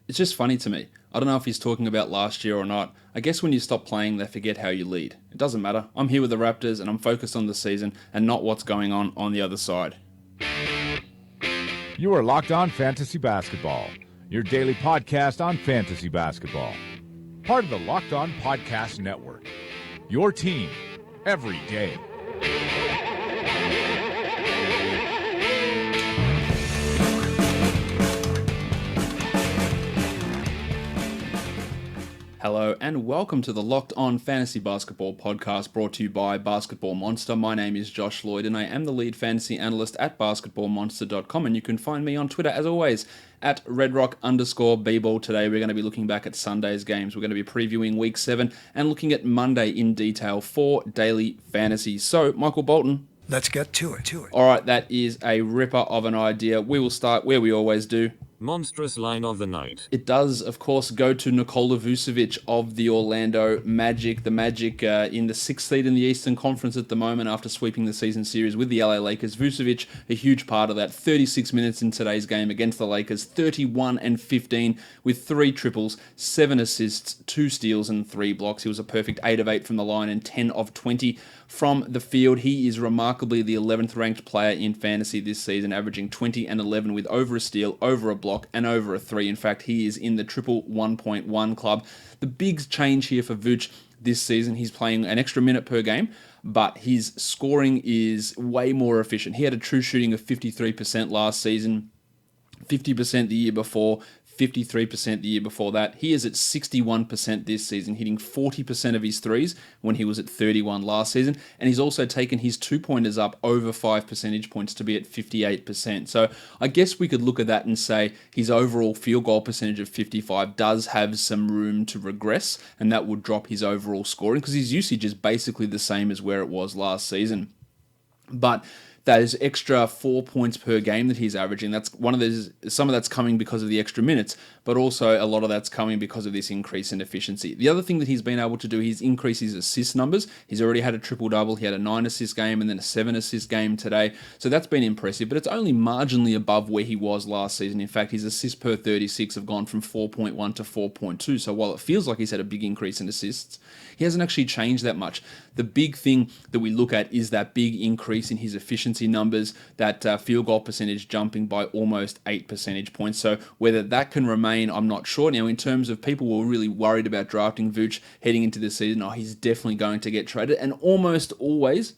It's just funny to me. I don't know if he's talking about last year or not. I guess when you stop playing, they forget how you lead. It doesn't matter. I'm here with the Raptors and I'm focused on the season and not what's going on the other side. You are Locked On Fantasy Basketball, your daily podcast on fantasy basketball. Part of the Locked On Podcast Network, your team every day. Hello and welcome to the Locked On Fantasy Basketball podcast brought to you by Basketball Monster. My name is Josh Lloyd and I am the lead fantasy analyst at basketballmonster.com, and you can find me on Twitter as always at redrock_bball. Today we're going to be looking back at Sunday's games. We're going to be previewing week 7 and looking at Monday in detail for daily fantasy. So, Michael Bolton. Let's get to it. All right, that is a ripper of an idea. We will start where we always do. Monstrous line of the night. It does, of course, go to Nikola Vucevic of the Orlando Magic. The Magic in the 6th seed in the Eastern Conference at the moment after sweeping the season series with the LA Lakers. Vucevic, a huge part of that. 36 minutes in today's game against the Lakers. 31 and 15 with 3 triples, 7 assists, 2 steals and 3 blocks. He was a perfect 8 of 8 from the line and 10 of 20 from the field. He is remarkably the 11th ranked player in fantasy this season, averaging 20 and 11 with over a steal, over a block, and over a 3. In fact, he is in the triple 1.1 club. The big change here for Vooch this season, he's playing an extra minute per game, but his scoring is way more efficient. He had a true shooting of 53% last season, 50% the year before, 53% the year before that. He is at 61% this season, hitting 40% of his threes when he was at 31 last season. And he's also taken his 2-pointers up over 5 percentage points to be at 58%. So I guess we could look at that and say his overall field goal percentage of 55 does have some room to regress, and that would drop his overall scoring because his usage is basically the same as where it was last season. But those extra 4 points per game that he's averaging, that's one of those. Some of that's coming because of the extra minutes, but also a lot of that's coming because of this increase in efficiency. The other thing that he's been able to do is increase his assist numbers. He's already had a triple-double. He had a 9-assist game and then a 7-assist game today. So that's been impressive, but it's only marginally above where he was last season. In fact, his assists per 36 have gone from 4.1 to 4.2. So while it feels like he's had a big increase in assists, he hasn't actually changed that much. The big thing that we look at is that big increase in his efficiency numbers, that field goal percentage jumping by almost 8 percentage points. So whether that can remain, I'm not sure. Now, in terms of people who were really worried about drafting Vooch heading into the season, he's definitely going to get traded. And almost always,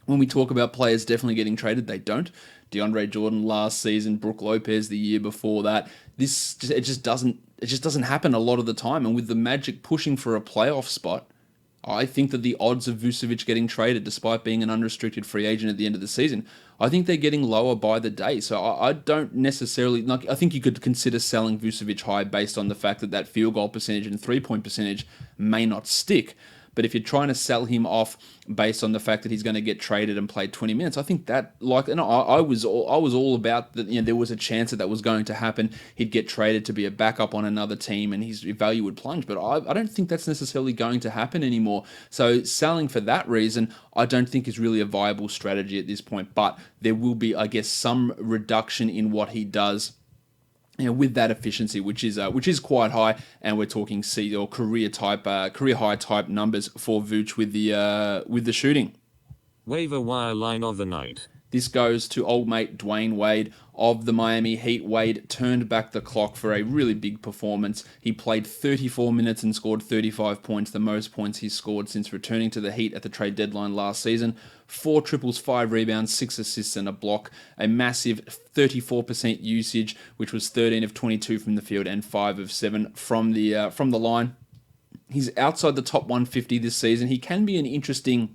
when we talk about players definitely getting traded, they don't. DeAndre Jordan last season, Brook Lopez the year before that. It just doesn't happen a lot of the time. And with the Magic pushing for a playoff spot, I think that the odds of Vucevic getting traded, despite being an unrestricted free agent at the end of the season, I think they're getting lower by the day. So I don't necessarily, I think you could consider selling Vucevic high based on the fact that that field goal percentage and 3-point percentage may not stick. But if you're trying to sell him off based on the fact that he's going to get traded and play 20 minutes, I think that, I was all about that. There was a chance that was going to happen. He'd get traded to be a backup on another team, and his value would plunge. But I don't think that's necessarily going to happen anymore. So selling for that reason, I don't think is really a viable strategy at this point. But there will be, I guess, some reduction in what he does, with that efficiency, which is quite high, and we're talking career high type numbers for Vooch with the shooting. Waiver wire line of the night. This goes to old mate Dwayne Wade of the Miami Heat. Wade turned back the clock for a really big performance. He played 34 minutes and scored 35 points, the most points he's scored since returning to the Heat at the trade deadline last season. 4 triples, 5 rebounds, 6 assists and a block. A massive 34% usage, which was 13 of 22 from the field and 5 of 7 from the line. He's outside the top 150 this season. He can be an interesting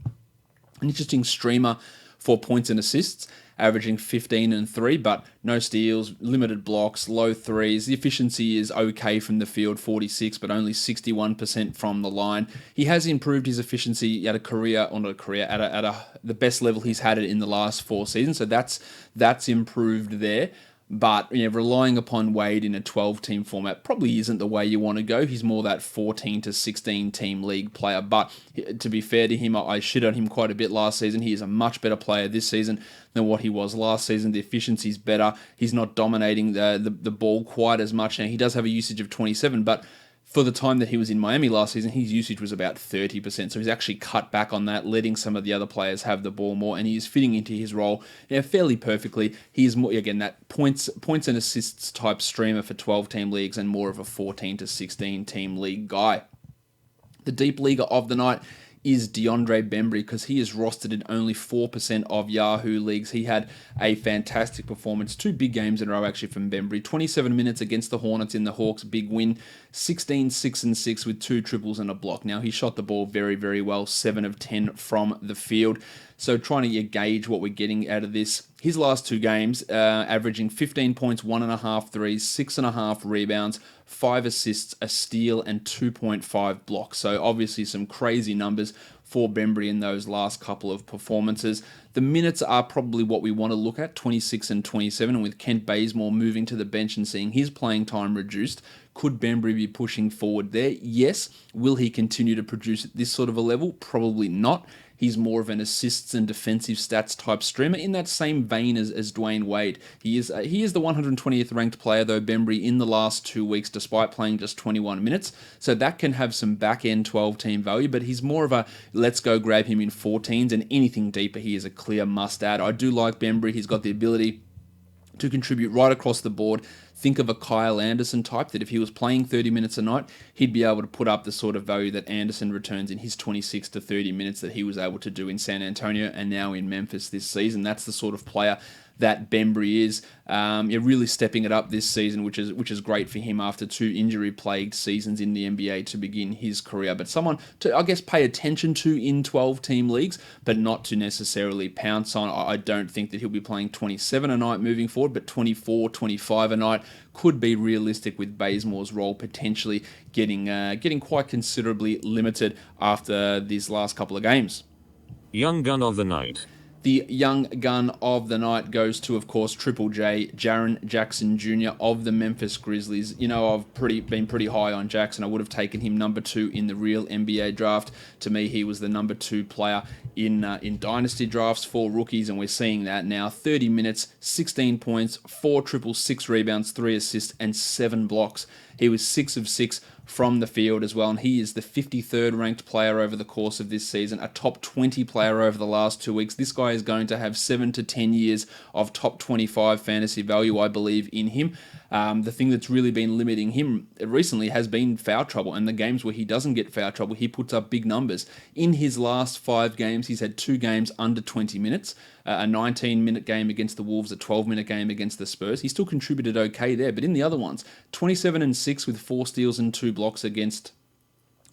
streamer for points and assists, averaging 15 and 3, but no steals, limited blocks, low threes. The efficiency is okay from the field, 46, but only 61% from the line. He has improved his efficiency at the best level he's had it in the last 4 seasons, so that's improved there. But relying upon Wade in a 12-team format probably isn't the way you want to go. He's more that 14 to 16-team league player. But to be fair to him, I shit on him quite a bit last season. He is a much better player this season than what he was last season. The efficiency's better. He's not dominating the ball quite as much. Now, he does have a usage of 27, but for the time that he was in Miami last season, his usage was about 30%. So he's actually cut back on that, letting some of the other players have the ball more, and he is fitting into his role fairly perfectly. He is more, again, that points and assists type streamer for 12-team leagues and more of a 14 to 16-team league guy. The deep leaguer of the night is DeAndre Bembry, because he is rostered in only 4% of Yahoo leagues. He had a fantastic performance, 2 big games in a row actually from Bembry. 27 minutes against the Hornets in the Hawks' big win, 16, 6 and 6 with 2 triples and a block. Now, he shot the ball very, very well, 7 of 10 from the field. So trying to gauge what we're getting out of this. His last 2 games, averaging 15 points, 1.5 threes, 6.5 rebounds, 5 assists, a steal, and 2.5 blocks. So obviously some crazy numbers for Bembry in those last couple of performances. The minutes are probably what we want to look at, 26 and 27, and with Kent Bazemore moving to the bench and seeing his playing time reduced, could Bembry be pushing forward there? Yes. Will he continue to produce at this sort of a level? Probably not. He's more of an assists and defensive stats type streamer in that same vein as Dwayne Wade. He is the 120th ranked player, though, Bembry, in the last 2 weeks, despite playing just 21 minutes. So that can have some back-end 12-team value, but he's more of a let's go grab him in 14s, and anything deeper, he is a clear must-add. I do like Bembry. He's got the ability to contribute right across the board. Think of a Kyle Anderson type that if he was playing 30 minutes a night, he'd be able to put up the sort of value that Anderson returns in his 26 to 30 minutes that he was able to do in San Antonio and now in Memphis this season. That's the sort of player that Bembry is. You're really stepping it up this season, which is great for him after 2 injury-plagued seasons in the NBA to begin his career. But someone to, I guess, pay attention to in 12-team leagues, but not to necessarily pounce on. I don't think that he'll be playing 27 a night moving forward, but 24, 25 a night could be realistic, with Bazemore's role potentially getting quite considerably limited after these last couple of games. Young Gun of the Night. The young gun of the night goes to, of course, Triple J, Jaren Jackson Jr. of the Memphis Grizzlies. I've been pretty high on Jackson. I would have taken him number 2 in the real NBA draft. To me, he was the number 2 player in dynasty drafts for rookies, and we're seeing that now. 30 minutes, 16 points, 4 triples, 6 rebounds, 3 assists, and 7 blocks. He was 6 of 6 from the field as well, and he is the 53rd ranked player over the course of this season, a top 20 player over the last 2 weeks. This guy is going to have 7 to 10 years of top 25 fantasy value, I believe, in him. The thing that's really been limiting him recently has been foul trouble, and the games where he doesn't get foul trouble, he puts up big numbers. In his last 5 games, he's had 2 games under 20 minutes, a 19-minute game against the Wolves, a 12-minute game against the Spurs. He still contributed okay there, but in the other ones, 27 and 6 with 4 steals and 2 blocks against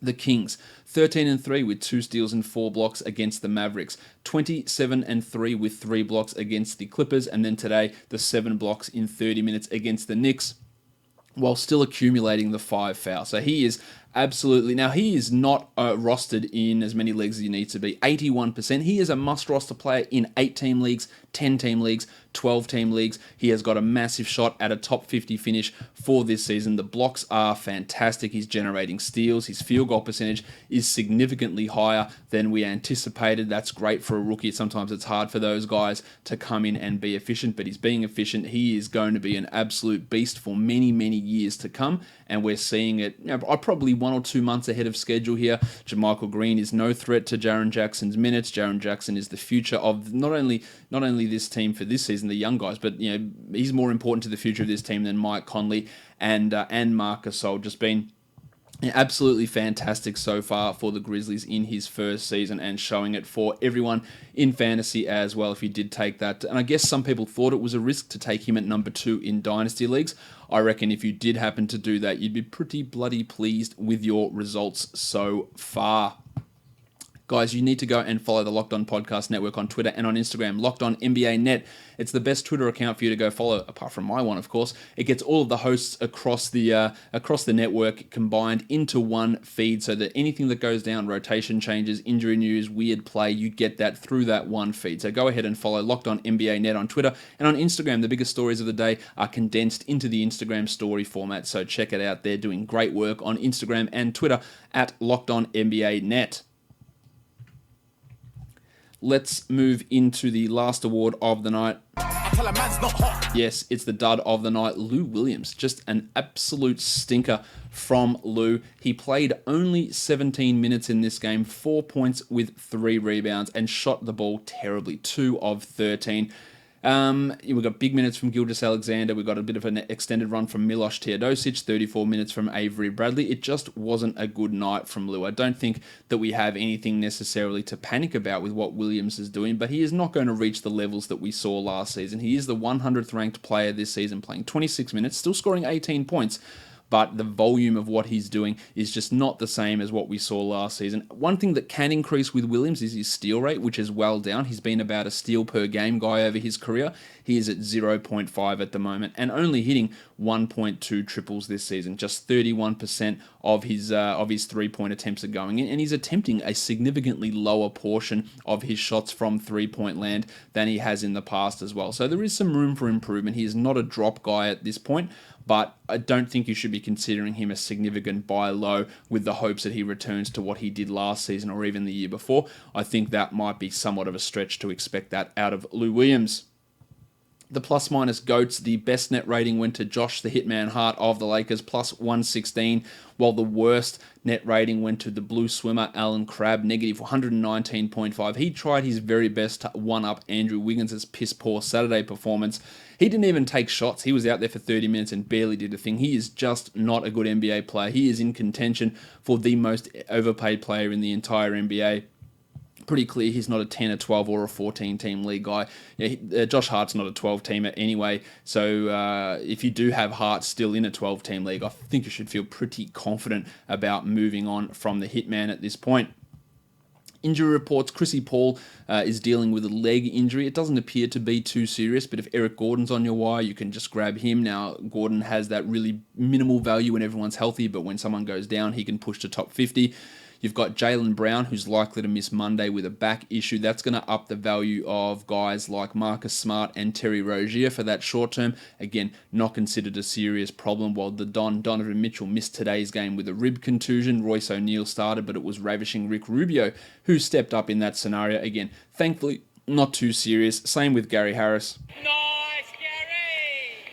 the Kings, 13 and 3 with 2 steals and 4 blocks against the Mavericks, 27 and 3 with 3 blocks against the Clippers, and then today the 7 blocks in 30 minutes against the Knicks, while still accumulating the 5 fouls. So he is absolutely... Now, he is not rostered in as many leagues as he needs to be. 81%. He is a must-roster player in 8-team leagues, 10-team leagues, 12-team leagues. He has got a massive shot at a top 50 finish for this season. The blocks are fantastic. He's generating steals. His field goal percentage is significantly higher than we anticipated. That's great for a rookie. Sometimes it's hard for those guys to come in and be efficient, but he's being efficient. He is going to be an absolute beast for many, many years to come, and we're seeing it probably 1 or 2 months ahead of schedule here. JaMychal Green is no threat to Jaren Jackson's minutes. Jaren Jackson is the future of not only this team for this season, the young guys, but he's more important to the future of this team than Mike Conley and Marc Gasol. Just been absolutely fantastic so far for the Grizzlies in his first season, and showing it for everyone in fantasy as well if you did take that. And I guess some people thought it was a risk to take him at number 2 in dynasty leagues. I reckon if you did happen to do that, you'd be pretty bloody pleased with your results so far. Guys, you need to go and follow the Locked On Podcast Network on Twitter and on Instagram, Locked On NBA Net. It's the best Twitter account for you to go follow, apart from my one, of course. It gets all of the hosts across the network combined into one feed, so that anything that goes down, rotation changes, injury news, weird play, you get that through that one feed. So go ahead and follow Locked On NBA Net on Twitter and on Instagram. The biggest stories of the day are condensed into the Instagram story format, so check it out. They're doing great work on Instagram and Twitter at Locked On NBA Net. Let's move into the last award of the night. Yes, it's the dud of the night, Lou Williams. Just an absolute stinker from Lou. He played only 17 minutes in this game, 4 points with 3 rebounds, and shot the ball terribly, 2 of 13. We've got big minutes from Gilgeous-Alexander. We've got a bit of an extended run from Milos Teodosic, 34 minutes from Avery Bradley. It just wasn't a good night from Lou. I don't think that we have anything necessarily to panic about with what Williams is doing, but he is not going to reach the levels that we saw last season. He is the 100th ranked player this season, playing 26 minutes, still scoring 18 points. But the volume of what he's doing is just not the same as what we saw last season. One thing that can increase with Williams is his steal rate, which is well down. He's been about a steal per game guy over his career. He is at 0.5 at the moment and only hitting 1.2 triples this season. Just 31% of his three-point attempts are going in, and he's attempting a significantly lower portion of his shots from three-point land than he has in the past as well. So there is some room for improvement. He is not a drop guy at this point, but I don't think you should be considering him a significant buy low with the hopes that he returns to what he did last season or even the year before. I think that might be somewhat of a stretch to expect that out of Lou Williams. The plus-minus GOATs, the best net rating went to Josh the Hitman Hart of the Lakers, plus 116, while the worst net rating went to the blue swimmer, Alan Crabb, negative 119.5. He tried his very best to one-up Andrew Wiggins' piss-poor Saturday performance. He didn't even take shots. He was out there for 30 minutes and barely did a thing. He is just not a good NBA player. He is in contention for the most overpaid player in the entire NBA. Pretty clear he's not a 10, a 12, or a 14-team league guy. Yeah, Josh Hart's not a 12-teamer anyway, so if you do have Hart still in a 12-team league, I think you should feel pretty confident about moving on from the Hitman at this point. Injury reports, Chrissy Paul is dealing with a leg injury. It doesn't appear to be too serious, but if Eric Gordon's on your wire, you can just grab him. Now, Gordon has that really minimal value when everyone's healthy, but when someone goes down, he can push to top 50. You've got Jaylen Brown, who's likely to miss Monday with a back issue. That's going to up the value of guys like Marcus Smart and Terry Rozier for that short term. Again, not considered a serious problem, while the Donovan Mitchell missed today's game with a rib contusion. Royce O'Neal started, but it was ravishing Rick Rubio who stepped up in that scenario. Again, thankfully, not too serious. Same with Gary Harris.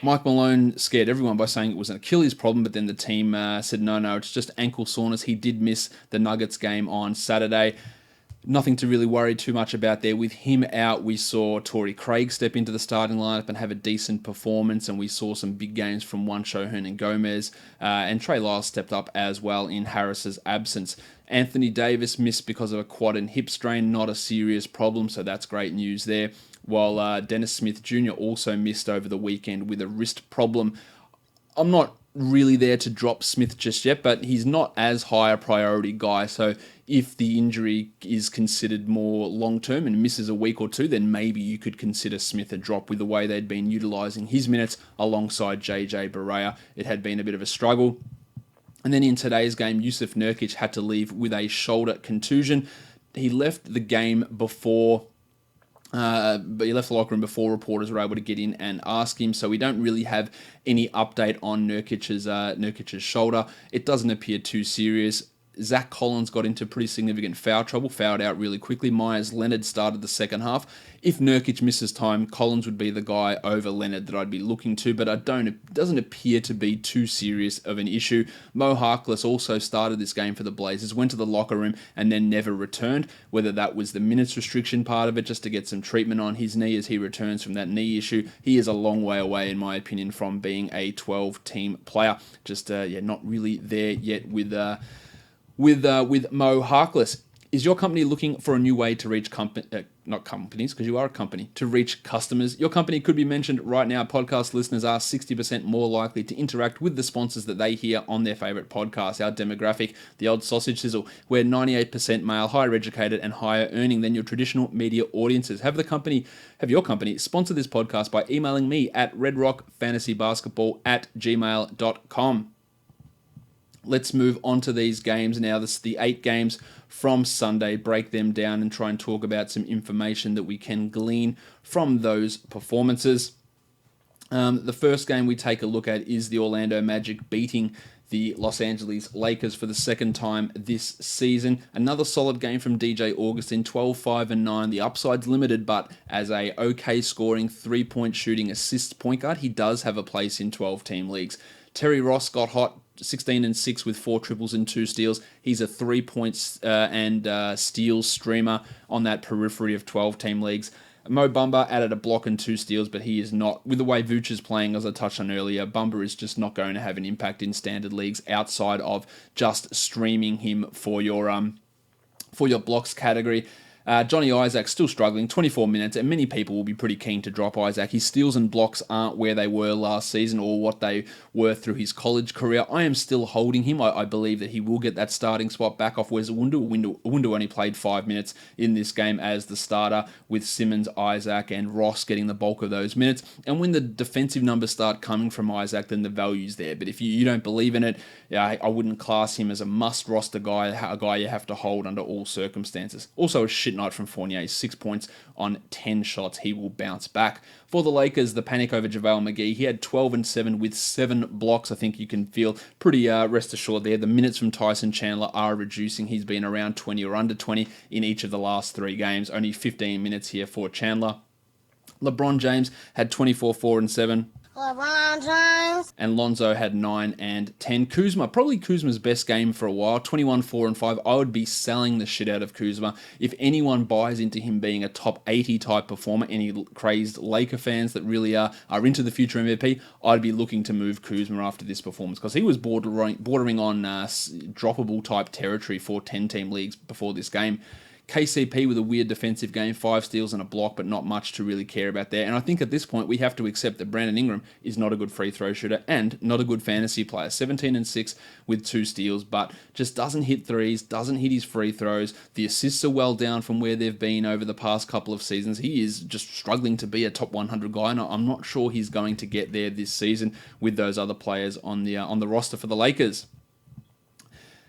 Mike Malone scared everyone by saying it was an Achilles problem, but then the team said, no, it's just ankle soreness. He did miss the Nuggets game on Saturday. Nothing to really worry too much about there. With him out, we saw Torrey Craig step into the starting lineup and have a decent performance, and we saw some big games from Juancho Hernan-Gomez, and Trey Lyles stepped up as well in Harris's absence. Anthony Davis missed because of a quad and hip strain, not a serious problem, so that's great news there. While Dennis Smith Jr. also missed over the weekend with a wrist problem. I'm not really there to drop Smith just yet, but he's not as high a priority guy, so if the injury is considered more long-term and misses a week or two, then maybe you could consider Smith a drop with the way they'd been utilising his minutes alongside JJ Barea. It had been a bit of a struggle. And then in today's game, Yusuf Nurkic had to leave with a shoulder contusion. He left the game before... but he left the locker room before reporters were able to get in and ask him, so we don't really have any update on Nurkic's shoulder. It doesn't appear too serious. Zach Collins got into pretty significant foul trouble, fouled out really quickly. Myers Leonard started the second half. If Nurkic misses time, Collins would be the guy over Leonard that I'd be looking to, but it doesn't appear to be too serious of an issue. Mo Harkless also started this game for the Blazers, went to the locker room, and then never returned, whether that was the minutes restriction part of it, just to get some treatment on his knee as he returns from that knee issue. He is a long way away, in my opinion, from being a 12-team player. Just, not really there yet with Mo Harkless. Is your company looking for a new way to reach not companies, because you are a company, to reach customers. Your company could be mentioned right now. Podcast listeners are 60% more likely to interact with the sponsors that they hear on their favorite podcasts. Our demographic, the old sausage sizzle, we're 98% male, higher educated, and higher earning than your traditional media audiences. Have your company sponsor this podcast by emailing me at redrockfantasybasketball@gmail.com. Let's move on to these games now. This is the 8 games from Sunday. Break them down and try and talk about some information that we can glean from those performances. The first game we take a look at is the Orlando Magic beating the Los Angeles Lakers for the second time this season. Another solid game from DJ Augustin, 12, 5, and 9. The upside's limited, but as a okay scoring, 3-point shooting, assists point guard, he does have a place in 12-team leagues. Terry Ross got hot, 16 and 6 with 4 triples and 2 steals. He's a 3-point and steals streamer on that periphery of 12-team leagues. Mo Bamba added a block and 2 steals, but he is not, with the way Vooch is playing, as I touched on earlier, Bamba is just not going to have an impact in standard leagues outside of just streaming him for your blocks category. Johnny Isaac still struggling, 24 minutes, and many people will be pretty keen to drop Isaac. His steals and blocks aren't where they were last season or what they were through his college career. I am still holding him. I believe that he will get that starting spot back off Wes Iwundu. Iwundu only played 5 minutes in this game as the starter, with Simmons, Isaac, and Ross getting the bulk of those minutes. And when the defensive numbers start coming from Isaac, then the value's there. But if you don't believe in it, I wouldn't class him as a must-roster guy, a guy you have to hold under all circumstances. Also a shit night from Fournier, 6 points on 10 shots. He will bounce back. For the Lakers, the panic over JaVale McGee. He had 12 and 7 with 7 blocks. I think you can feel pretty rest assured there. The minutes from Tyson Chandler are reducing. He's been around 20 or under 20 in each of the last 3 games. Only 15 minutes here for Chandler. LeBron James had 24, 4, and 7. LeBron James. And Lonzo had 9 and 10. Probably Kuzma's best game for a while. 21, 4, and 5. I would be selling the shit out of Kuzma. If anyone buys into him being a top 80 type performer, any crazed Laker fans that really are into the future MVP, I'd be looking to move Kuzma after this performance, because he was bordering on droppable type territory for 10-team leagues before this game. KCP with a weird defensive game, 5 steals and a block, but not much to really care about there. And I think at this point we have to accept that Brandon Ingram is not a good free throw shooter and not a good fantasy player. 17 and 6 with 2 steals, but just doesn't hit threes, doesn't hit his free throws. The assists are well down from where they've been over the past couple of seasons. He is just struggling to be a top 100 guy, and I'm not sure he's going to get there this season with those other players on the roster for the Lakers.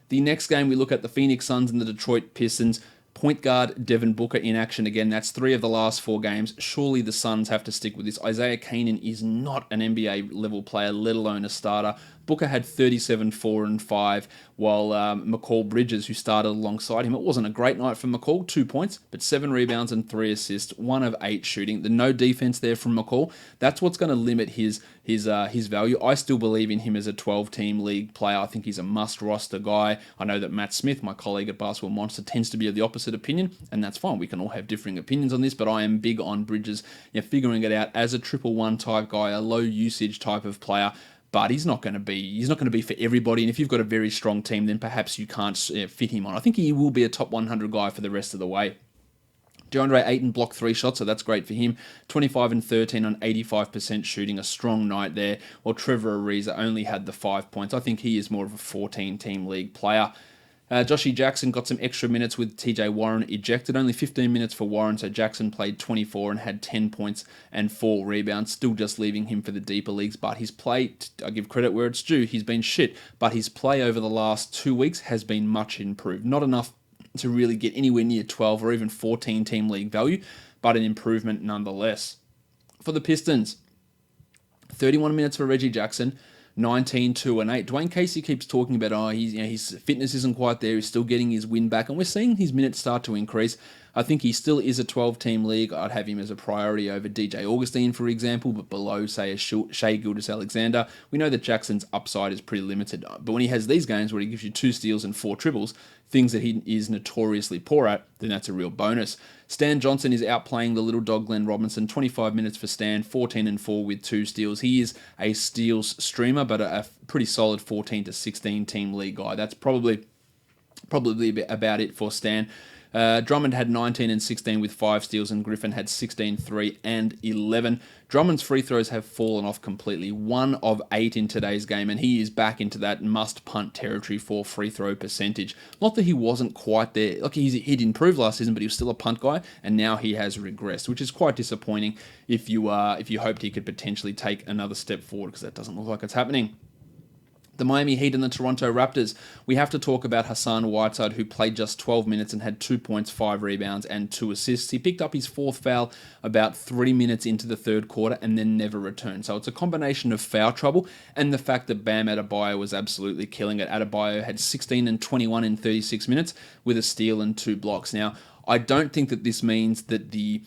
The next game, we look at the Phoenix Suns and the Detroit Pistons. Point guard Devin Booker in action again. That's 3 of the last 4 games. Surely the Suns have to stick with this. Isaiah Kanan is not an NBA level player, let alone a starter. Booker had 37, 4, and 5, while McCall Bridges, who started alongside him, it wasn't a great night for McCall, 2 points, but 7 rebounds and 3 assists, 1 of 8 shooting. The no defense there from McCall, that's what's going to limit his value. I still believe in him as a 12-team league player. I think he's a must-roster guy. I know that Matt Smith, my colleague at Basketball Monster, tends to be of the opposite opinion, and that's fine. We can all have differing opinions on this, but I am big on Bridges, figuring it out as a 1-1 type guy, a low-usage type of player. But he's not going to be for everybody. And if you've got a very strong team, then perhaps you can't fit him on. I think he will be a top 100 guy for the rest of the way. DeAndre Ayton blocked 3 shots, so that's great for him. 25 and 13 on 85% shooting, a strong night there. While Trevor Ariza only had the 5 points. I think he is more of a 14-team league player. Joshy Jackson got some extra minutes with TJ Warren ejected. Only 15 minutes for Warren, so Jackson played 24 and had 10 points and 4 rebounds. Still just leaving him for the deeper leagues, but his play, I give credit where it's due, he's been shit. But his play over the last 2 weeks has been much improved. Not enough to really get anywhere near 12 or even 14 team league value, but an improvement nonetheless. For the Pistons, 31 minutes for Reggie Jackson, 19, 2, and 8. Dwayne Casey keeps talking about, his fitness isn't quite there. He's still getting his win back, and we're seeing his minutes start to increase. I think he still is a 12-team league. I'd have him as a priority over DJ Augustin, for example, but below, say, a Shai Gilgeous-Alexander. We know that Jackson's upside is pretty limited, but when he has these games where he gives you 2 steals and 4 triples, things that he is notoriously poor at, then that's a real bonus. Stan Johnson is outplaying the little dog Glenn Robinson. 25 minutes for Stan, 14 and 4 with 2 steals. He is a steals streamer, but a pretty solid 14 to 16 team league guy. That's probably about it for Stan. Drummond had 19 and 16 with 5 steals, and Griffin had 16, 3, and 11. Drummond's free throws have fallen off completely. 1 of 8 in today's game, and he is back into that must-punt territory for free throw percentage. Not that he wasn't quite there. Like, he'd improved last season, but he was still a punt guy, and now he has regressed, which is quite disappointing if you hoped he could potentially take another step forward, because that doesn't look like it's happening. The Miami Heat and the Toronto Raptors. We have to talk about Hassan Whiteside, who played just 12 minutes and had 2 points, 5 rebounds, and 2 assists. He picked up his 4th foul about 3 minutes into the third quarter and then never returned. So it's a combination of foul trouble and the fact that Bam Adebayo was absolutely killing it. Adebayo had 16 and 21 in 36 minutes with a steal and 2 blocks. Now, I don't think that this means that the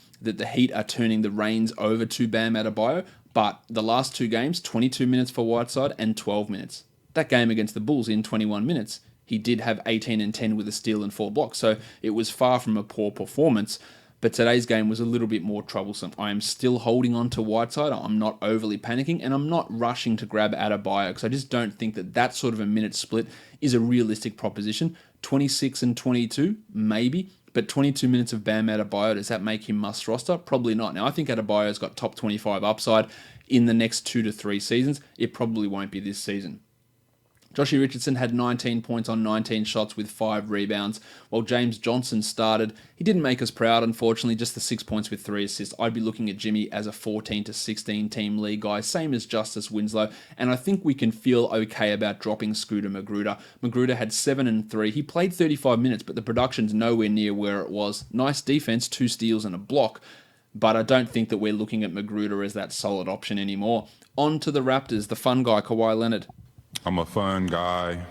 Heat are turning the reins over to Bam Adebayo, but the last 2 games, 22 minutes for Whiteside and 12 minutes. That game against the Bulls in 21 minutes, he did have 18 and 10 with a steal and 4 blocks, so it was far from a poor performance, but today's game was a little bit more troublesome. I am still holding on to Whiteside. I'm not overly panicking, and I'm not rushing to grab Adebayo, because I just don't think that sort of a minute split is a realistic proposition. 26 and 22, maybe, but 22 minutes of Bam Adebayo, does that make him must roster? Probably not. Now, I think Adebayo's got top 25 upside in the next 2 to 3 seasons. It probably won't be this season. Joshie Richardson had 19 points on 19 shots with 5 rebounds, while James Johnson started. He didn't make us proud, unfortunately, just the 6 points with 3 assists. I'd be looking at Jimmy as a 14 to 16 team league guy, same as Justice Winslow, and I think we can feel okay about dropping Scooter Magruder. Magruder had 7 and 3. He played 35 minutes, but the production's nowhere near where it was. Nice defense, 2 steals and a block, but I don't think that we're looking at Magruder as that solid option anymore. On to the Raptors, the fun guy, Kawhi Leonard. I'm a fun guy.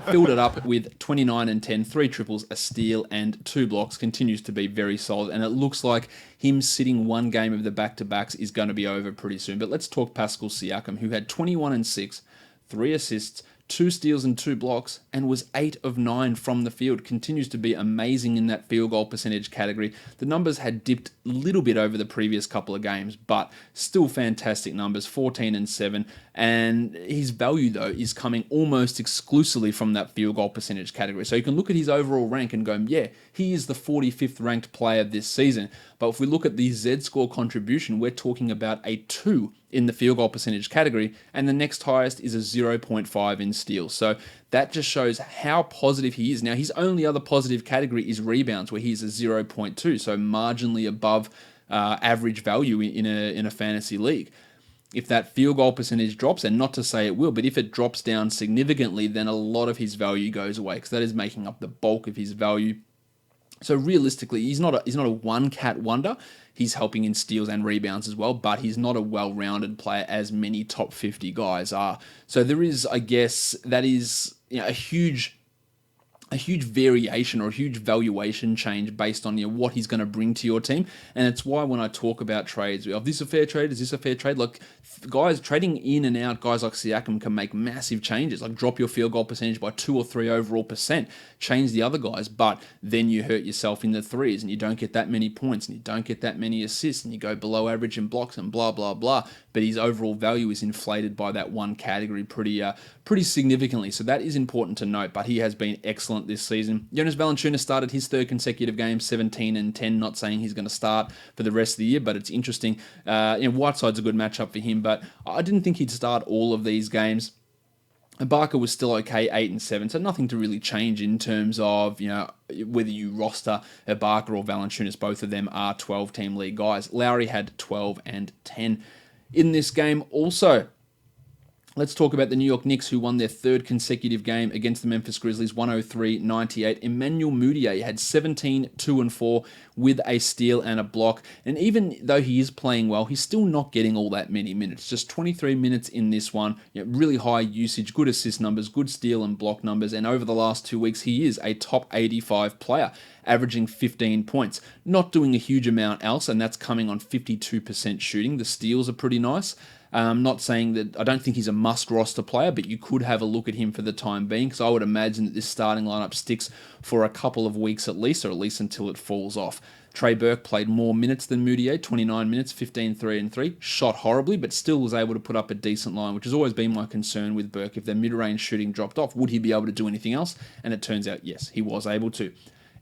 Filled it up with 29 and 10, 3 triples, a steal, and 2 blocks. Continues to be very solid, and it looks like him sitting 1 game of the back-to-backs is going to be over pretty soon. But let's talk Pascal Siakam, who had 21 and 6, 3 assists, 2 steals and 2 blocks, and was 8 of 9 from the field. Continues to be amazing in that field goal percentage category. The numbers had dipped a little bit over the previous couple of games, but still fantastic numbers, 14 and 7. And his value, though, is coming almost exclusively from that field goal percentage category. So you can look at his overall rank and go, yeah, he is the 45th ranked player this season. But if we look at the Z-score contribution, we're talking about a 2 in the field goal percentage category, and the next highest is a 0.5 in steals. So that just shows how positive he is. Now, his only other positive category is rebounds, where he's a 0.2, so marginally above average value in a fantasy league. If that field goal percentage drops, and not to say it will, but if it drops down significantly, then a lot of his value goes away, because that is making up the bulk of his value. So realistically, he's not a one-cat wonder. He's helping in steals and rebounds as well, but he's not a well-rounded player as many top 50 guys are. So there is, I guess, that is a huge variation or a huge valuation change based on what he's going to bring to your team. And it's why when I talk about trades, is this a fair trade? Is this a fair trade? Like, guys trading in and out, guys like Siakam can make massive changes, like drop your field goal percentage by 2 or 3 overall percent, change the other guys, but then you hurt yourself in the threes and you don't get that many points and you don't get that many assists and you go below average in blocks and blah, blah, blah. But his overall value is inflated by that one category pretty significantly. So that is important to note, but he has been excellent this season. Jonas Valanciunas started his 3rd consecutive game, 17 and 10, not saying he's going to start for the rest of the year, but it's interesting. Whiteside's a good matchup for him, but I didn't think he'd start all of these games. Ibaka was still okay, 8 and 7, so nothing to really change in terms of whether you roster Ibaka or Valanciunas. Both of them are 12-team league guys. Lowry had 12 and 10 in this game also. Let's talk about the New York Knicks, who won their 3rd consecutive game against the Memphis Grizzlies, 103-98. Emmanuel Mudiay had 17, 2 and 4 with a steal and a block. And even though he is playing well, he's still not getting all that many minutes. Just 23 minutes in this one. Really high usage, good assist numbers, good steal and block numbers. And over the last 2 weeks, he is a top 85 player, averaging 15 points. Not doing a huge amount else, and that's coming on 52% shooting. The steals are pretty nice. I'm not saying that I don't think he's a must roster player, but you could have a look at him for the time being, because I would imagine that this starting lineup sticks for a couple of weeks at least, or at least until it falls off. Trey Burke played more minutes than Moutier, 29 minutes, 15, 3 and 3. Shot horribly, but still was able to put up a decent line, which has always been my concern with Burke. If their mid-range shooting dropped off, would he be able to do anything else? And it turns out, yes, he was able to.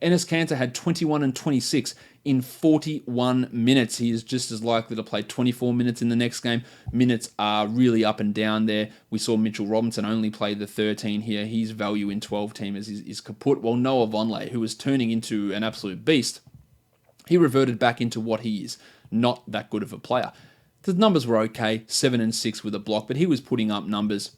Enes Kanter had 21 and 26 in 41 minutes. He is just as likely to play 24 minutes in the next game. Minutes are really up and down there. We saw Mitchell Robinson only play the 13 here. His value in 12-teamers is kaput. While Noah Vonleh, who was turning into an absolute beast, he reverted back into what he is, not that good of a player. The numbers were okay, 7 and 6 with a block, but he was putting up numbers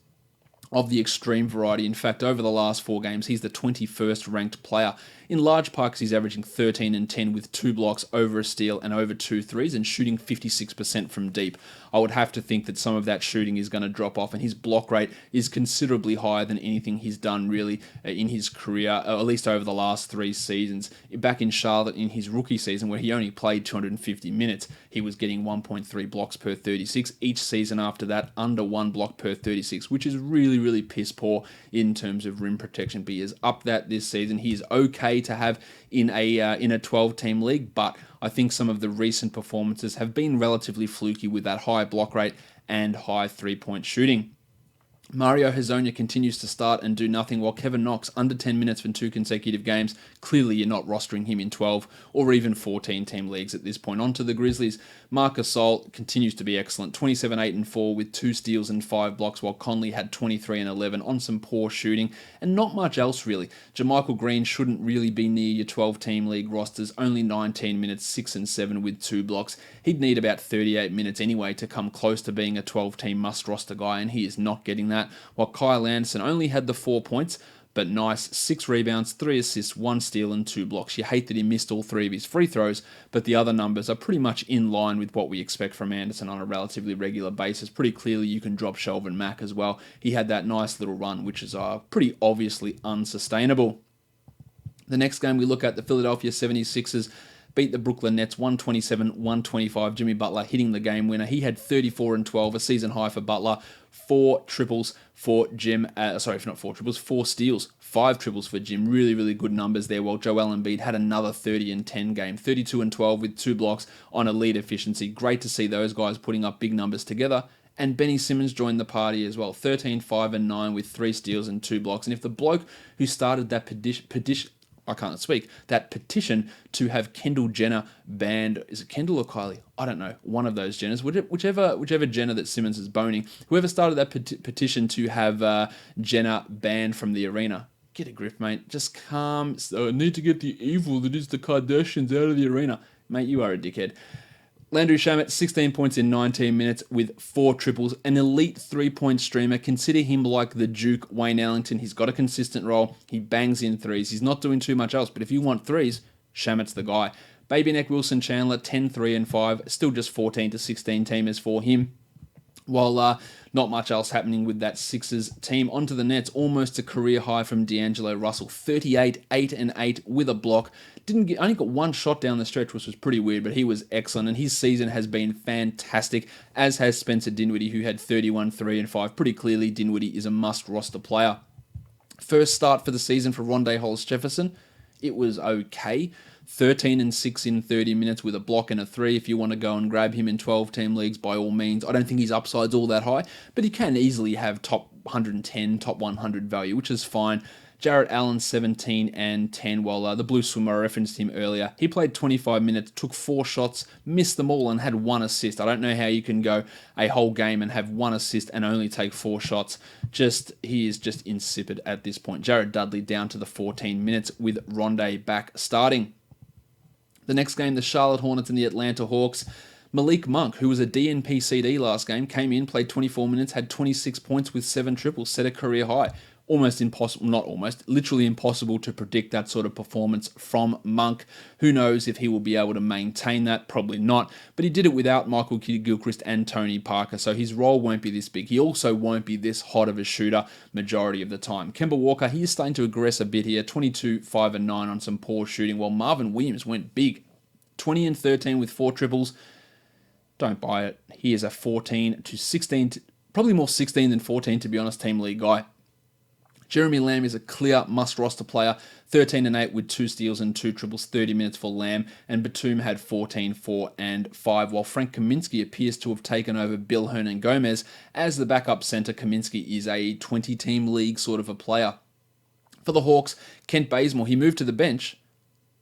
of the extreme variety. In fact, over the last 4 games, he's the 21st ranked player. In large part because he's averaging 13 and 10 with 2 blocks, over a steal, and over 2 threes, and shooting 56% from deep. I would have to think that some of that shooting is going to drop off, and his block rate is considerably higher than anything he's done really in his career, at least over the last 3 seasons. Back in Charlotte in his rookie season, where he only played 250 minutes, he was getting 1.3 blocks per 36. Each season after that, under 1 block per 36, which is really, really piss poor in terms of rim protection. But he is up that this season. He is okay to have in a 12-team league, but I think some of the recent performances have been relatively fluky with that high block rate and high 3-point shooting. Mario Hezonja continues to start and do nothing, while Kevin Knox, under 10 minutes for 2 consecutive games. Clearly, you're not rostering him in 12 or even 14-team leagues at this point. On to the Grizzlies. Marc Gasol continues to be excellent. 27, 8 and 4 with 2 steals and 5 blocks, while Conley had 23 and 11 on some poor shooting and not much else really. JaMychal Green shouldn't really be near your 12-team league rosters. Only 19 minutes, 6 and 7 with 2 blocks. He'd need about 38 minutes anyway to come close to being a 12-team must-roster guy, and he is not getting that. While Kyle Anderson only had the 4 points, but nice 6 rebounds, 3 assists, 1 steal and 2 blocks. You hate that he missed all 3 of his free throws, but the other numbers are pretty much in line with what we expect from Anderson on a relatively regular basis. Pretty clearly you can drop Shelvin Mack as well. He had that nice little run, which is pretty obviously unsustainable. The next game we look at, the Philadelphia 76ers beat the Brooklyn Nets 127-125. Jimmy Butler hitting the game winner. He had 34 and 12, a season high for Butler. 4 triples for Jim. If not 4 triples, 4 steals. 5 triples for Jim. Really, really good numbers there. While Joel Embiid had another 30 and 10 game. 32 and 12 with 2 blocks on elite efficiency. Great to see those guys putting up big numbers together. And Benny Simmons joined the party as well. 13, 5 and 9 with 3 steals and 2 blocks. And if the bloke who started that that petition to have Kendall Jenner banned, is it Kendall or Kylie? I don't know, one of those Jenners, whichever Jenner that Simmons is boning, whoever started that petition to have Jenner banned from the arena, get a grip, mate, just calm. So I need to get the evil that is the Kardashians out of the arena. Mate, you are a dickhead. Landry Shamet, 16 points in 19 minutes with 4 triples. An elite 3-point streamer. Consider him like the Duke, Wayne Ellington. He's got a consistent role. He bangs in threes. He's not doing too much else, but if you want threes, Shamet's the guy. Baby Neck Wilson Chandler, 10, 3 and 5. Still just 14 to 16 teamers for him. While not much else happening with that Sixers team. Onto the Nets, almost a career high from D'Angelo Russell. 38, 8 and 8 with a block. Only got 1 shot down the stretch, which was pretty weird, but he was excellent, and his season has been fantastic, as has Spencer Dinwiddie, who had 31, 3 and 5. Pretty clearly, Dinwiddie is a must-roster player. First start for the season for Rondae Hollis-Jefferson. It was okay. 13 and 6 in 30 minutes with a block and a 3. If you want to go and grab him in 12-team leagues, by all means. I don't think his upside's all that high, but he can easily have top 110, top 100 value, which is fine. Jarrett Allen, 17 and 10, while the Blue Swimmer, I referenced him earlier. He played 25 minutes, took 4 shots, missed them all, and had 1 assist. I don't know how you can go a whole game and have 1 assist and only take 4 shots. He is just insipid at this point. Jared Dudley down to the 14 minutes with Rondae back starting. The next game, the Charlotte Hornets and the Atlanta Hawks. Malik Monk, who was a DNP CD last game, came in, played 24 minutes, had 26 points with 7 triples, set a career high. Literally impossible to predict that sort of performance from Monk. Who knows if he will be able to maintain that? Probably not. But he did it without Michael Gilchrist and Tony Parker, so his role won't be this big. He also won't be this hot of a shooter majority of the time. Kemba Walker, he is starting to aggress a bit here. 22, 5 and 9 on some poor shooting, while Marvin Williams went big. 20 and 13 with 4 triples. Don't buy it. He is a 14 to 16, probably more 16 than 14 to be honest, team league guy. Jeremy Lamb is a clear must-roster player, 13 and 8 with 2 steals and 2 triples, 30 minutes for Lamb, and Batum had 14, 4 and 5, while Frank Kaminsky appears to have taken over Bill Hernan-Gomez as the backup center. Kaminsky is a 20-team league sort of a player. For the Hawks, Kent Bazemore, he moved to the bench,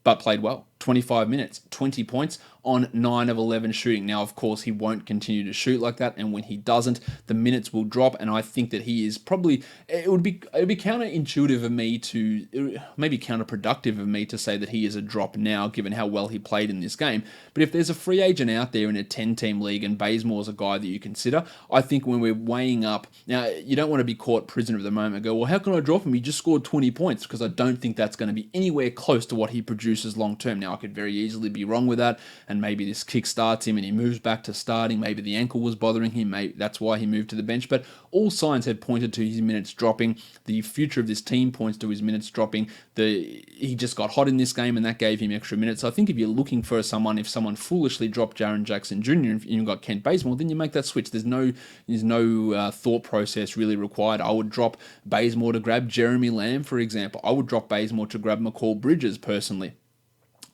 but played well. 25 minutes, 20 points on 9 of 11 shooting. Now, of course, he won't continue to shoot like that, and when he doesn't, the minutes will drop, and I think that he is probably, it would be counterintuitive of me to, maybe counterproductive of me to say that he is a drop now, given how well he played in this game. But if there's a free agent out there in a 10-team league, and Bazemore's a guy that you consider, I think when we're weighing up, now, you don't want to be caught prisoner of the moment and go, well, how can I drop him? He just scored 20 points, because I don't think that's going to be anywhere close to what he produces long term. Now, I could very easily be wrong with that, and maybe this kick starts him and he moves back to starting. Maybe the ankle was bothering him. Maybe that's why he moved to the bench. But all signs had pointed to his minutes dropping. The future of this team points to his minutes dropping. He just got hot in this game, and that gave him extra minutes. So I think if you're looking for someone, if someone foolishly dropped Jaren Jackson Jr. and you've got Kent Bazemore, then you make that switch. There's no thought process really required. I would drop Bazemore to grab Jeremy Lamb, for example. I would drop Bazemore to grab McCall Bridges personally.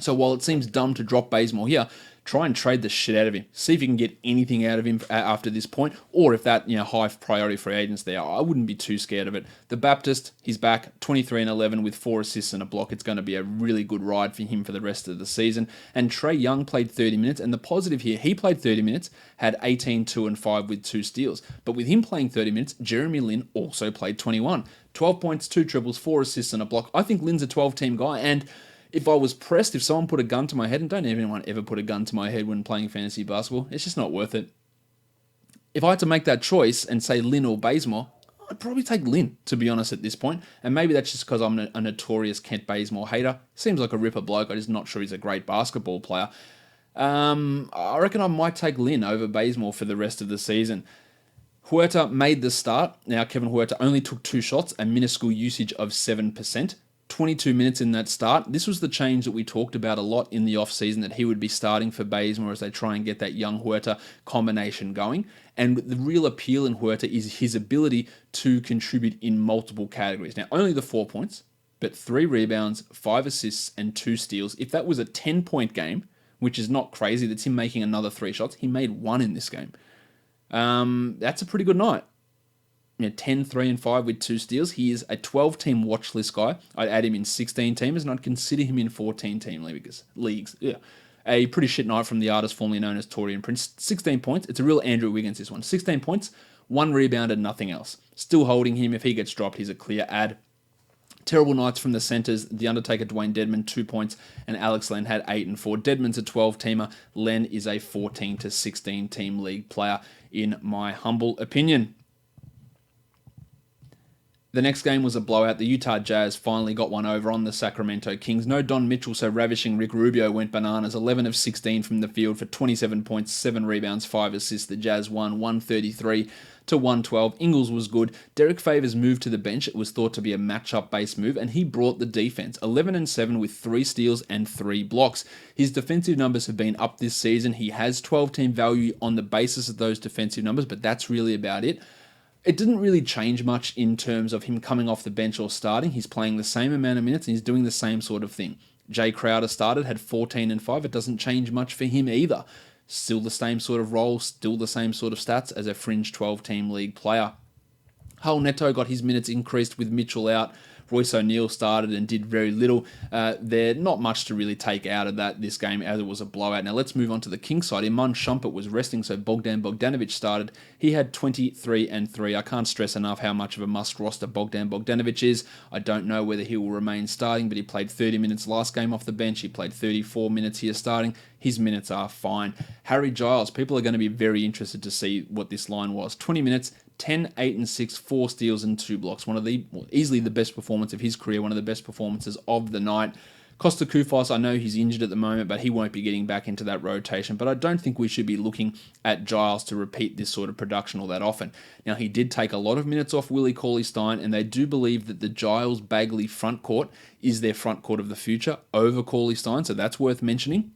So while it seems dumb to drop Bazemore here, try and trade the shit out of him. See if you can get anything out of him after this point, or if that high priority free agents there. I wouldn't be too scared of it. The Baptist, he's back, 23 and 11 with 4 assists and a block. It's going to be a really good ride for him for the rest of the season. And Trae Young played 30 minutes, and the positive here, he played 30 minutes, had 18, 2 and 5 with 2 steals. But with him playing 30 minutes, Jeremy Lin also played 21. 12 points, 2 triples, 4 assists and a block. I think Lin's a 12-team guy, and if I was pressed, if someone put a gun to my head, and don't anyone ever put a gun to my head when playing fantasy basketball, it's just not worth it. If I had to make that choice and say Lin or Bazemore, I'd probably take Lin, to be honest, at this point. And maybe that's just because I'm a notorious Kent Bazemore hater. Seems like a ripper bloke. I'm just not sure he's a great basketball player. I reckon I might take Lin over Bazemore for the rest of the season. Huerta made the start. Now, Kevin Huerta only took 2 shots, a minuscule usage of 7%. 22 minutes in that start. This was the change that we talked about a lot in the offseason, that he would be starting for Bazemore as they try and get that Young Huerta combination going. And the real appeal in Huerta is his ability to contribute in multiple categories. Now, only the 4 points, but 3 rebounds, 5 assists, and 2 steals. If that was a 10-point game, which is not crazy, that's him making another 3 shots, he made 1 in this game. That's a pretty good night. 10, 3 and 5 with 2 steals. He is a 12-team watch list guy. I'd add him in 16-teamers, and I'd consider him in 14-team leagues. Yeah. A pretty shit night from the artist formerly known as Torian Prince. 16 points. It's a real Andrew Wiggins, this one. 16 points, 1 rebound and nothing else. Still holding him. If he gets dropped, he's a clear ad. Terrible nights from the centers. The Undertaker, Dwayne Dedman, 2 points, and Alex Len had 8 and 4. Dedman's a 12-teamer. Len is a 14 to 16-team league player, in my humble opinion. The next game was a blowout. The Utah Jazz finally got one over on the Sacramento Kings. No Don Mitchell, so ravishing Rick Rubio went bananas. 11 of 16 from the field for 27 points, 7 rebounds, 5 assists. The Jazz won 133 to 112. Ingles was good. Derek Favors moved to the bench. It was thought to be a matchup-based move, and he brought the defense. 11 and 7 with 3 steals and 3 blocks. His defensive numbers have been up this season. He has 12-team value on the basis of those defensive numbers, but that's really about it. It didn't really change much in terms of him coming off the bench or starting. He's playing the same amount of minutes and he's doing the same sort of thing. Jay Crowder started, had 14 and 5. It doesn't change much for him either. Still the same sort of role, still the same sort of stats as a fringe 12-team league player. Hull Neto got his minutes increased with Mitchell out. Royce O'Neal started and did very little. There's not much to really take out of this game, as it was a blowout. Now let's move on to the Kings side. Iman Shumpert was resting, so Bogdan Bogdanovic started. He had 23 and 3. I can't stress enough how much of a must roster Bogdan Bogdanovic is. I don't know whether he will remain starting, but he played 30 minutes last game off the bench. He played 34 minutes here starting. His minutes are fine. Harry Giles, people are going to be very interested to see what this line was. 20 minutes, 10, 8 and 6, 4 steals and 2 blocks. Easily the best performance of his career, one of the best performances of the night. Costa Koufos, I know he's injured at the moment, but he won't be getting back into that rotation. But I don't think we should be looking at Giles to repeat this sort of production all that often. Now, he did take a lot of minutes off Willie Cauley-Stein, and they do believe that the Giles-Bagley front court is their front court of the future over Cauley-Stein, so that's worth mentioning.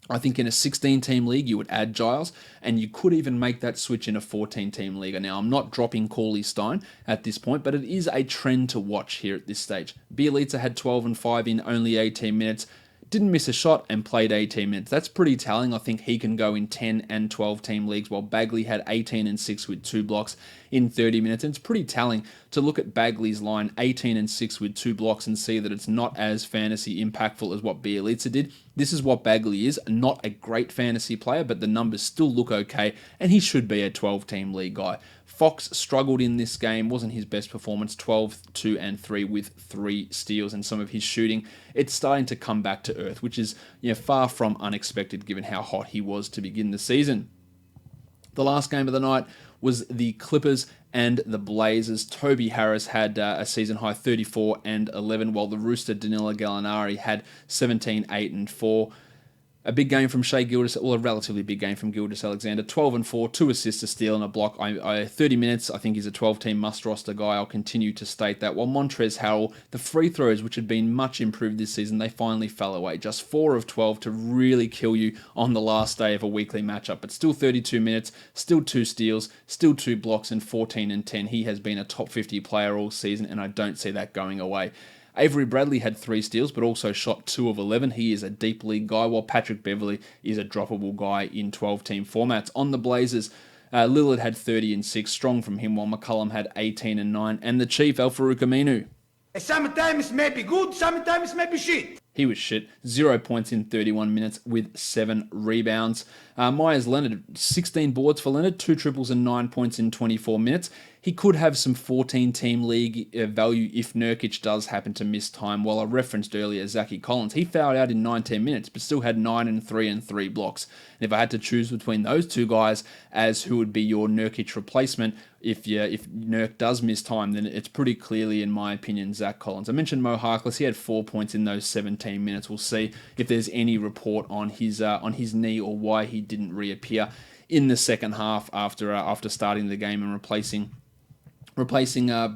I think in a 16-team league, you would add Giles, and you could even make that switch in a 14-team league. Now, I'm not dropping Cauley Stein at this point, but it is a trend to watch here at this stage. Bielitsa had 12 and 5 in only 18 minutes, didn't miss a shot, and played 18 minutes. That's pretty telling. I think he can go in 10 and 12-team leagues, while Bagley had 18 and 6 with 2 blocks in 30 minutes. And it's pretty telling to look at Bagley's line, 18 and 6 with 2 blocks, and see that it's not as fantasy impactful as what Bielitsa did. This is what Bagley is, not a great fantasy player, but the numbers still look okay, and he should be a 12-team league guy. Fox struggled in this game, wasn't his best performance, 12, 2, and 3 with 3 steals, and some of his shooting, it's starting to come back to earth, which is far from unexpected given how hot he was to begin the season. The last game of the night was the Clippers and the Blazers. Toby Harris had a season-high 34 and 11, while the Rooster Danilo Gallinari had 17, 8, and 4. A big game from Shai Gilgeous, well, a relatively big game from Gilgeous-Alexander. 12 and 4, 2 assists, a steal, and a block. 30 minutes, I think he's a 12-team must-roster guy. I'll continue to state that. While Montrezl Harrell, the free throws, which had been much improved this season, they finally fell away. Just 4 of 12 to really kill you on the last day of a weekly matchup. But still 32 minutes, still 2 steals, still 2 blocks, and 14 and 10. He has been a top 50 player all season, and I don't see that going away. Avery Bradley had 3 steals, but also shot 2 of 11. He is a deep league guy, while Patrick Beverley is a droppable guy in 12-team formats. On the Blazers, Lillard had 30 and 6, strong from him, while McCollum had 18 and 9. And the Chief, Al-Farouq Aminu. Sometimes maybe good, sometimes maybe shit. He was shit. 0 points in 31 minutes with 7 rebounds. Myers Leonard, 16 boards for Leonard, 2 triples and 9 points in 24 minutes. He could have some 14-team league value if Nurkic does happen to miss time. While I referenced earlier Zachy Collins, he fouled out in 19 minutes, but still had 9 and 3 and 3 blocks. And if I had to choose between those two guys as who would be your Nurkic replacement, if Nurk does miss time, then it's pretty clearly, in my opinion, Zach Collins. I mentioned Mo Harkless. He had 4 points in those 17 minutes. We'll see if there's any report on his knee or why he didn't reappear in the second half after starting the game and replacing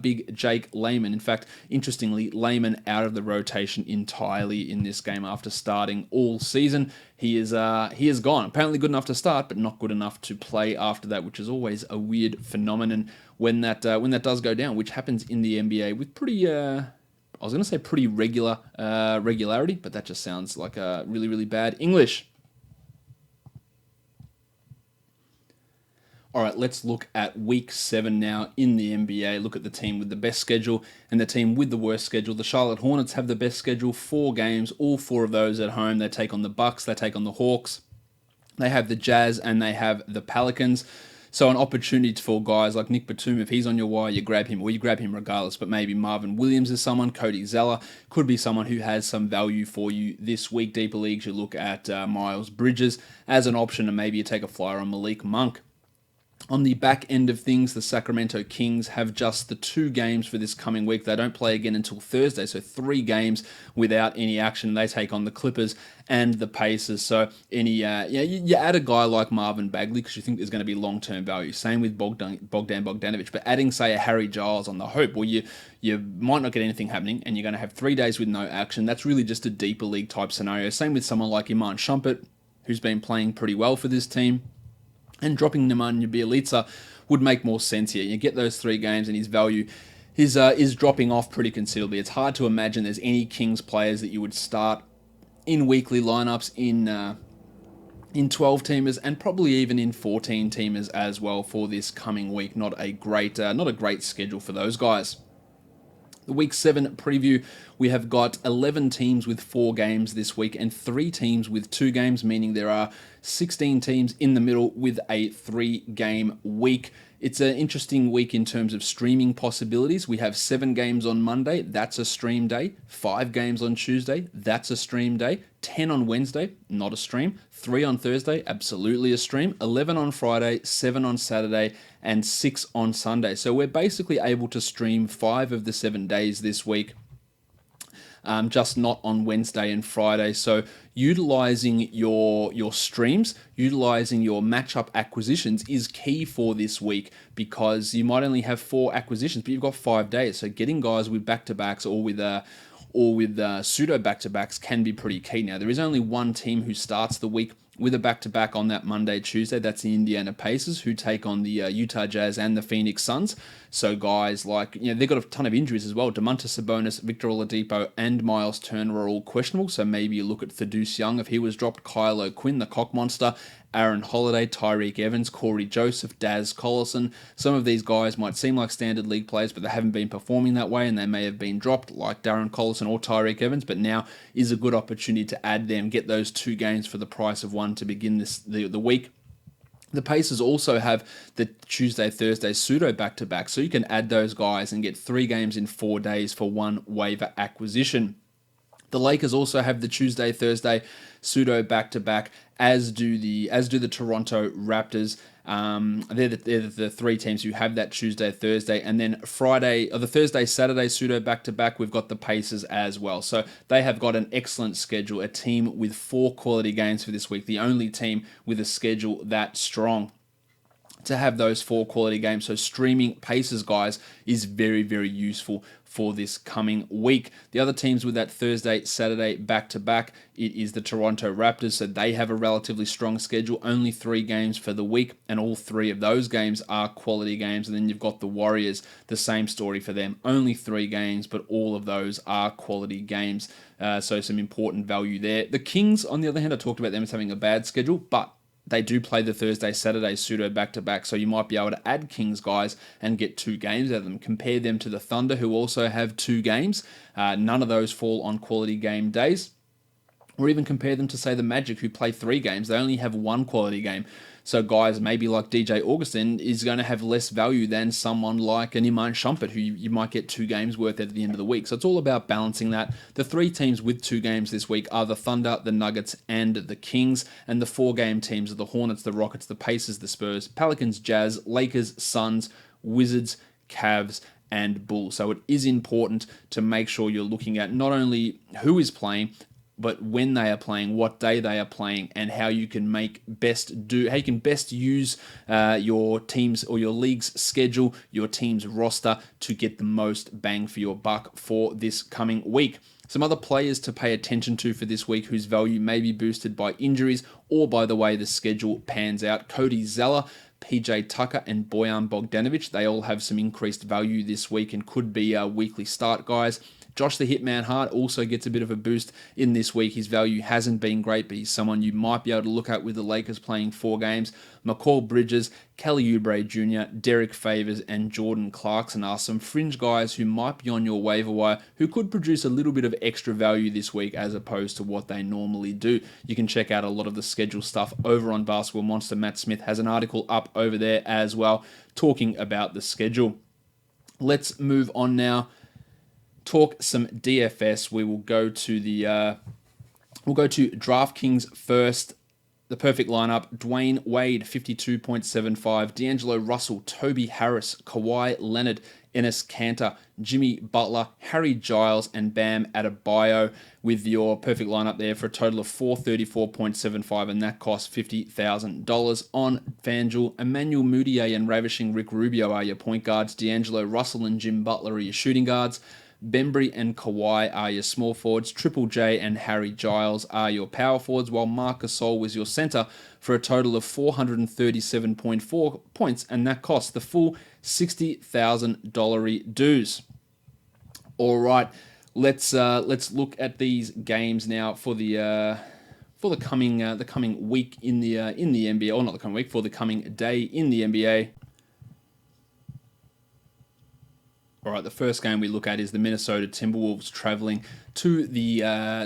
big Jake Layman. In fact, interestingly, Layman out of the rotation entirely in this game after starting all season. He is gone. Apparently good enough to start, but not good enough to play after that, which is always a weird phenomenon when that does go down, which happens in the NBA with pretty regularity, but that just sounds like a really, really bad English. All right, let's look at Week 7 now in the NBA. Look at the team with the best schedule and the team with the worst schedule. The Charlotte Hornets have the best schedule, 4 games, all 4 of those at home. They take on the Bucks, they take on the Hawks, they have the Jazz, and they have the Pelicans. So an opportunity for guys like Nick Batum, if he's on your wire, you grab him, or you grab him regardless. But maybe Marvin Williams is someone, Cody Zeller could be someone who has some value for you this week. Deeper leagues, you look at Miles Bridges as an option, and maybe you take a flyer on Malik Monk. On the back end of things, the Sacramento Kings have just the 2 games for this coming week. They don't play again until Thursday, so 3 games without any action. They take on the Clippers and the Pacers. So you add a guy like Marvin Bagley because you think there's going to be long-term value. Same with Bogdan Bogdanovic. But adding, say, a Harry Giles on the hope, well, you might not get anything happening, and you're going to have 3 days with no action. That's really just a deeper league type scenario. Same with someone like Iman Shumpert, who's been playing pretty well for this team. And dropping Nemanja Bjelica would make more sense here. You get those 3 games, and his value is dropping off pretty considerably. It's hard to imagine there's any Kings players that you would start in weekly lineups in 12-teamers and probably even in 14-teamers as well for this coming week. Not a great schedule for those guys. The Week 7 preview, we have got 11 teams with 4 games this week and 3 teams with 2 games, meaning there are 16 teams in the middle with a 3-game week. It's an interesting week in terms of streaming possibilities. We have 7 games on Monday, that's a stream day. 5 games on Tuesday, that's a stream day. 10 on Wednesday, not a stream. 3 on Thursday, absolutely a stream. 11 on Friday, 7 on Saturday, and 6 on Sunday. So we're basically able to stream 5 of the 7 days this week. Just not on Wednesday and Friday. So utilizing your streams, utilizing your matchup acquisitions is key for this week because you might only have 4 acquisitions, but you've got 5 days. So getting guys with back-to-backs or with or with pseudo back-to-backs can be pretty key. Now, there is only one team who starts the week with a back-to-back on that Monday, Tuesday. That's the Indiana Pacers, who take on the Utah Jazz and the Phoenix Suns. So guys like, they've got a ton of injuries as well. Domantas Sabonis, Victor Oladipo, and Miles Turner are all questionable. So maybe you look at Thaddeus Young if he was dropped, Kyle O'Quinn, the cock monster, Aaron Holiday, Tyreek Evans, Corey Joseph, Daz Collison. Some of these guys might seem like standard league players, but they haven't been performing that way, and they may have been dropped, like Darren Collison or Tyreek Evans. But now is a good opportunity to add them, get those 2 games for the price of 1 to begin the week. The Pacers also have the Tuesday-Thursday pseudo back-to-back, so you can add those guys and get 3 games in 4 days for 1 waiver acquisition. The Lakers also have the Tuesday-Thursday pseudo back-to-back, as do the Toronto Raptors. They're the 3 teams who have that Tuesday-Thursday, and then the Thursday-Saturday pseudo back-to-back, we've got the Pacers as well. So they have got an excellent schedule, a team with 4 quality games for this week, the only team with a schedule that strong to have those 4 quality games. So streaming Pacers, guys, is very, very useful for this coming week. The other teams with that Thursday, Saturday back-to-back, it is the Toronto Raptors. So they have a relatively strong schedule, only 3 games for the week, and all 3 of those games are quality games. And then you've got the Warriors, the same story for them, only 3 games, but all of those are quality games. So some important value there. The Kings, on the other hand, I talked about them as having a bad schedule, but they do play the Thursday-Saturday pseudo back-to-back, so you might be able to add Kings, guys, and get 2 games out of them. Compare them to the Thunder, who also have 2 games. None of those fall on quality game days. Or even compare them to, say, the Magic, who play 3 games. They only have 1 quality game. So guys, maybe like DJ Augustin is going to have less value than someone like an Iman Shumpert, who you might get 2 games worth at the end of the week. So it's all about balancing that. The 3 teams with 2 games this week are the Thunder, the Nuggets, and the Kings. And the 4-game teams are the Hornets, the Rockets, the Pacers, the Spurs, Pelicans, Jazz, Lakers, Suns, Wizards, Cavs, and Bulls. So it is important to make sure you're looking at not only who is playing, but when they are playing, what day they are playing, and how you can best use your team's or your league's schedule, your team's roster, to get the most bang for your buck for this coming week. Some other players to pay attention to for this week whose value may be boosted by injuries or by the way the schedule pans out: Cody Zeller, PJ Tucker, and Bojan Bogdanovic. They all have some increased value this week and could be weekly start guys. Josh the Hitman Hart also gets a bit of a boost in this week. His value hasn't been great, but he's someone you might be able to look at with the Lakers playing 4 games. McCall Bridges, Kelly Oubre Jr., Derek Favors, and Jordan Clarkson are some fringe guys who might be on your waiver wire who could produce a little bit of extra value this week as opposed to what they normally do. You can check out a lot of the schedule stuff over on Basketball Monster. Matt Smith has an article up over there as well talking about the schedule. Let's move on now. Talk some DFS. We will go to DraftKings first. The perfect lineup: Dwayne Wade, 52.75, D'Angelo Russell, Toby Harris, Kawhi Leonard, Enes Kanter, Jimmy Butler, Harry Giles, and Bam Adebayo, with your perfect lineup there for a total of 434.75, and that costs $50,000 on FanDuel. Emmanuel Mudiay and ravishing Rick Rubio are your point guards. D'Angelo Russell and Jim Butler are your shooting guards. Bembry and Kawhi are your small forwards. Triple J and Harry Giles are your power forwards, while Marc Gasol was your center for a total of 437.4 points, and that costs the full $60,000 dues. All right, let's look at these games now for the coming week in the NBA, or not the coming week, for the coming day in the NBA. All right, the first game we look at is the Minnesota Timberwolves traveling to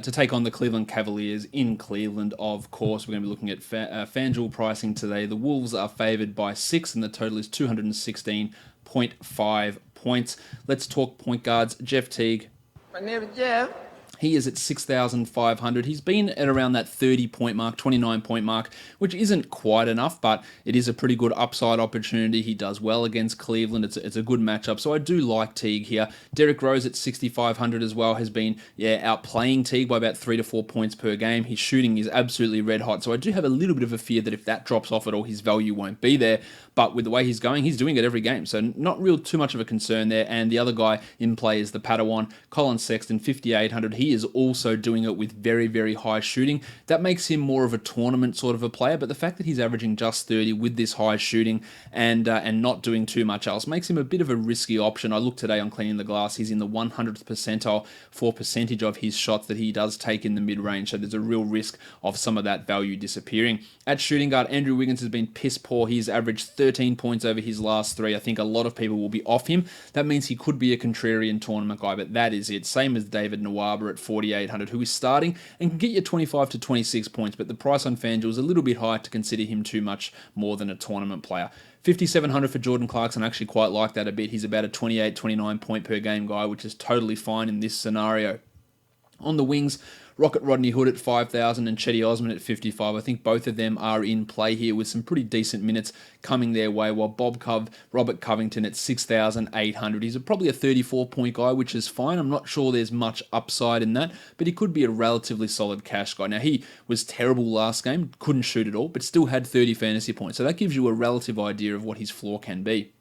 take on the Cleveland Cavaliers in Cleveland. Of course, we're going to be looking at FanDuel pricing today. The Wolves are favored by 6, and the total is 216.5 points. Let's talk point guards. Jeff Teague. My name is Jeff. He is at 6,500. He's been at around that 30-point mark, 29-point mark, which isn't quite enough, but it is a pretty good upside opportunity. He does well against Cleveland. It's a good matchup, so I do like Teague here. Derrick Rose at 6,500 as well has been outplaying Teague by about 3 to 4 points per game. His shooting is absolutely red hot, so I do have a little bit of a fear that if that drops off at all, his value won't be there. But with the way he's going, he's doing it every game, so not real too much of a concern there. And the other guy in play is the Padawan, Colin Sexton, 5,800. He is also doing it with very, very high shooting. That makes him more of a tournament sort of a player, but the fact that he's averaging just 30 with this high shooting and not doing too much else makes him a bit of a risky option. I looked today on Cleaning the Glass. He's in the 100th percentile for percentage of his shots that he does take in the mid-range, so there's a real risk of some of that value disappearing. At shooting guard, Andrew Wiggins has been piss poor. He's averaged 13 points over his last 3. I think a lot of people will be off him. That means he could be a contrarian tournament guy, but that is it. Same as David Nwaba at 4,800, who is starting and can get you 25 to 26 points, but the price on FanDuel is a little bit high to consider him too much more than a tournament player. 5,700 for Jordan Clarkson. I actually quite like that a bit. He's about a 28, 29 point per game guy, which is totally fine in this scenario. On the wings, Rocket Rodney Hood at 5,000 and Chetty Osman at 55. I think both of them are in play here with some pretty decent minutes coming their way, while Robert Covington at 6,800. He's probably a 34-point guy, which is fine. I'm not sure there's much upside in that, but he could be a relatively solid cash guy. Now, he was terrible last game, couldn't shoot at all, but still had 30 fantasy points, so that gives you a relative idea of what his floor can be.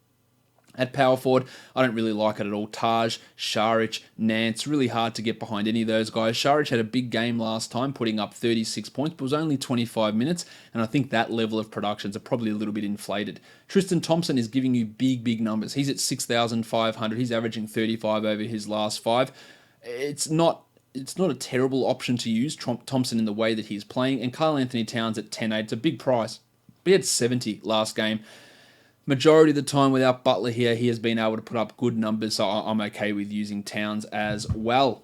At power forward, I don't really like it at all. Taj, Šarić, Nance, really hard to get behind any of those guys. Šarić had a big game last time, putting up 36 points, but was only 25 minutes, and I think that level of productions are probably a little bit inflated. Tristan Thompson is giving you big numbers. He's at 6,500. He's averaging 35 over his last 5. It's not a terrible option to use, Thompson, in the way that he's playing, and Karl Anthony Towns at 10.8. It's a big price. But he had 70 last game. Majority of the time without Butler here, he has been able to put up good numbers, so I'm okay with using Towns as well.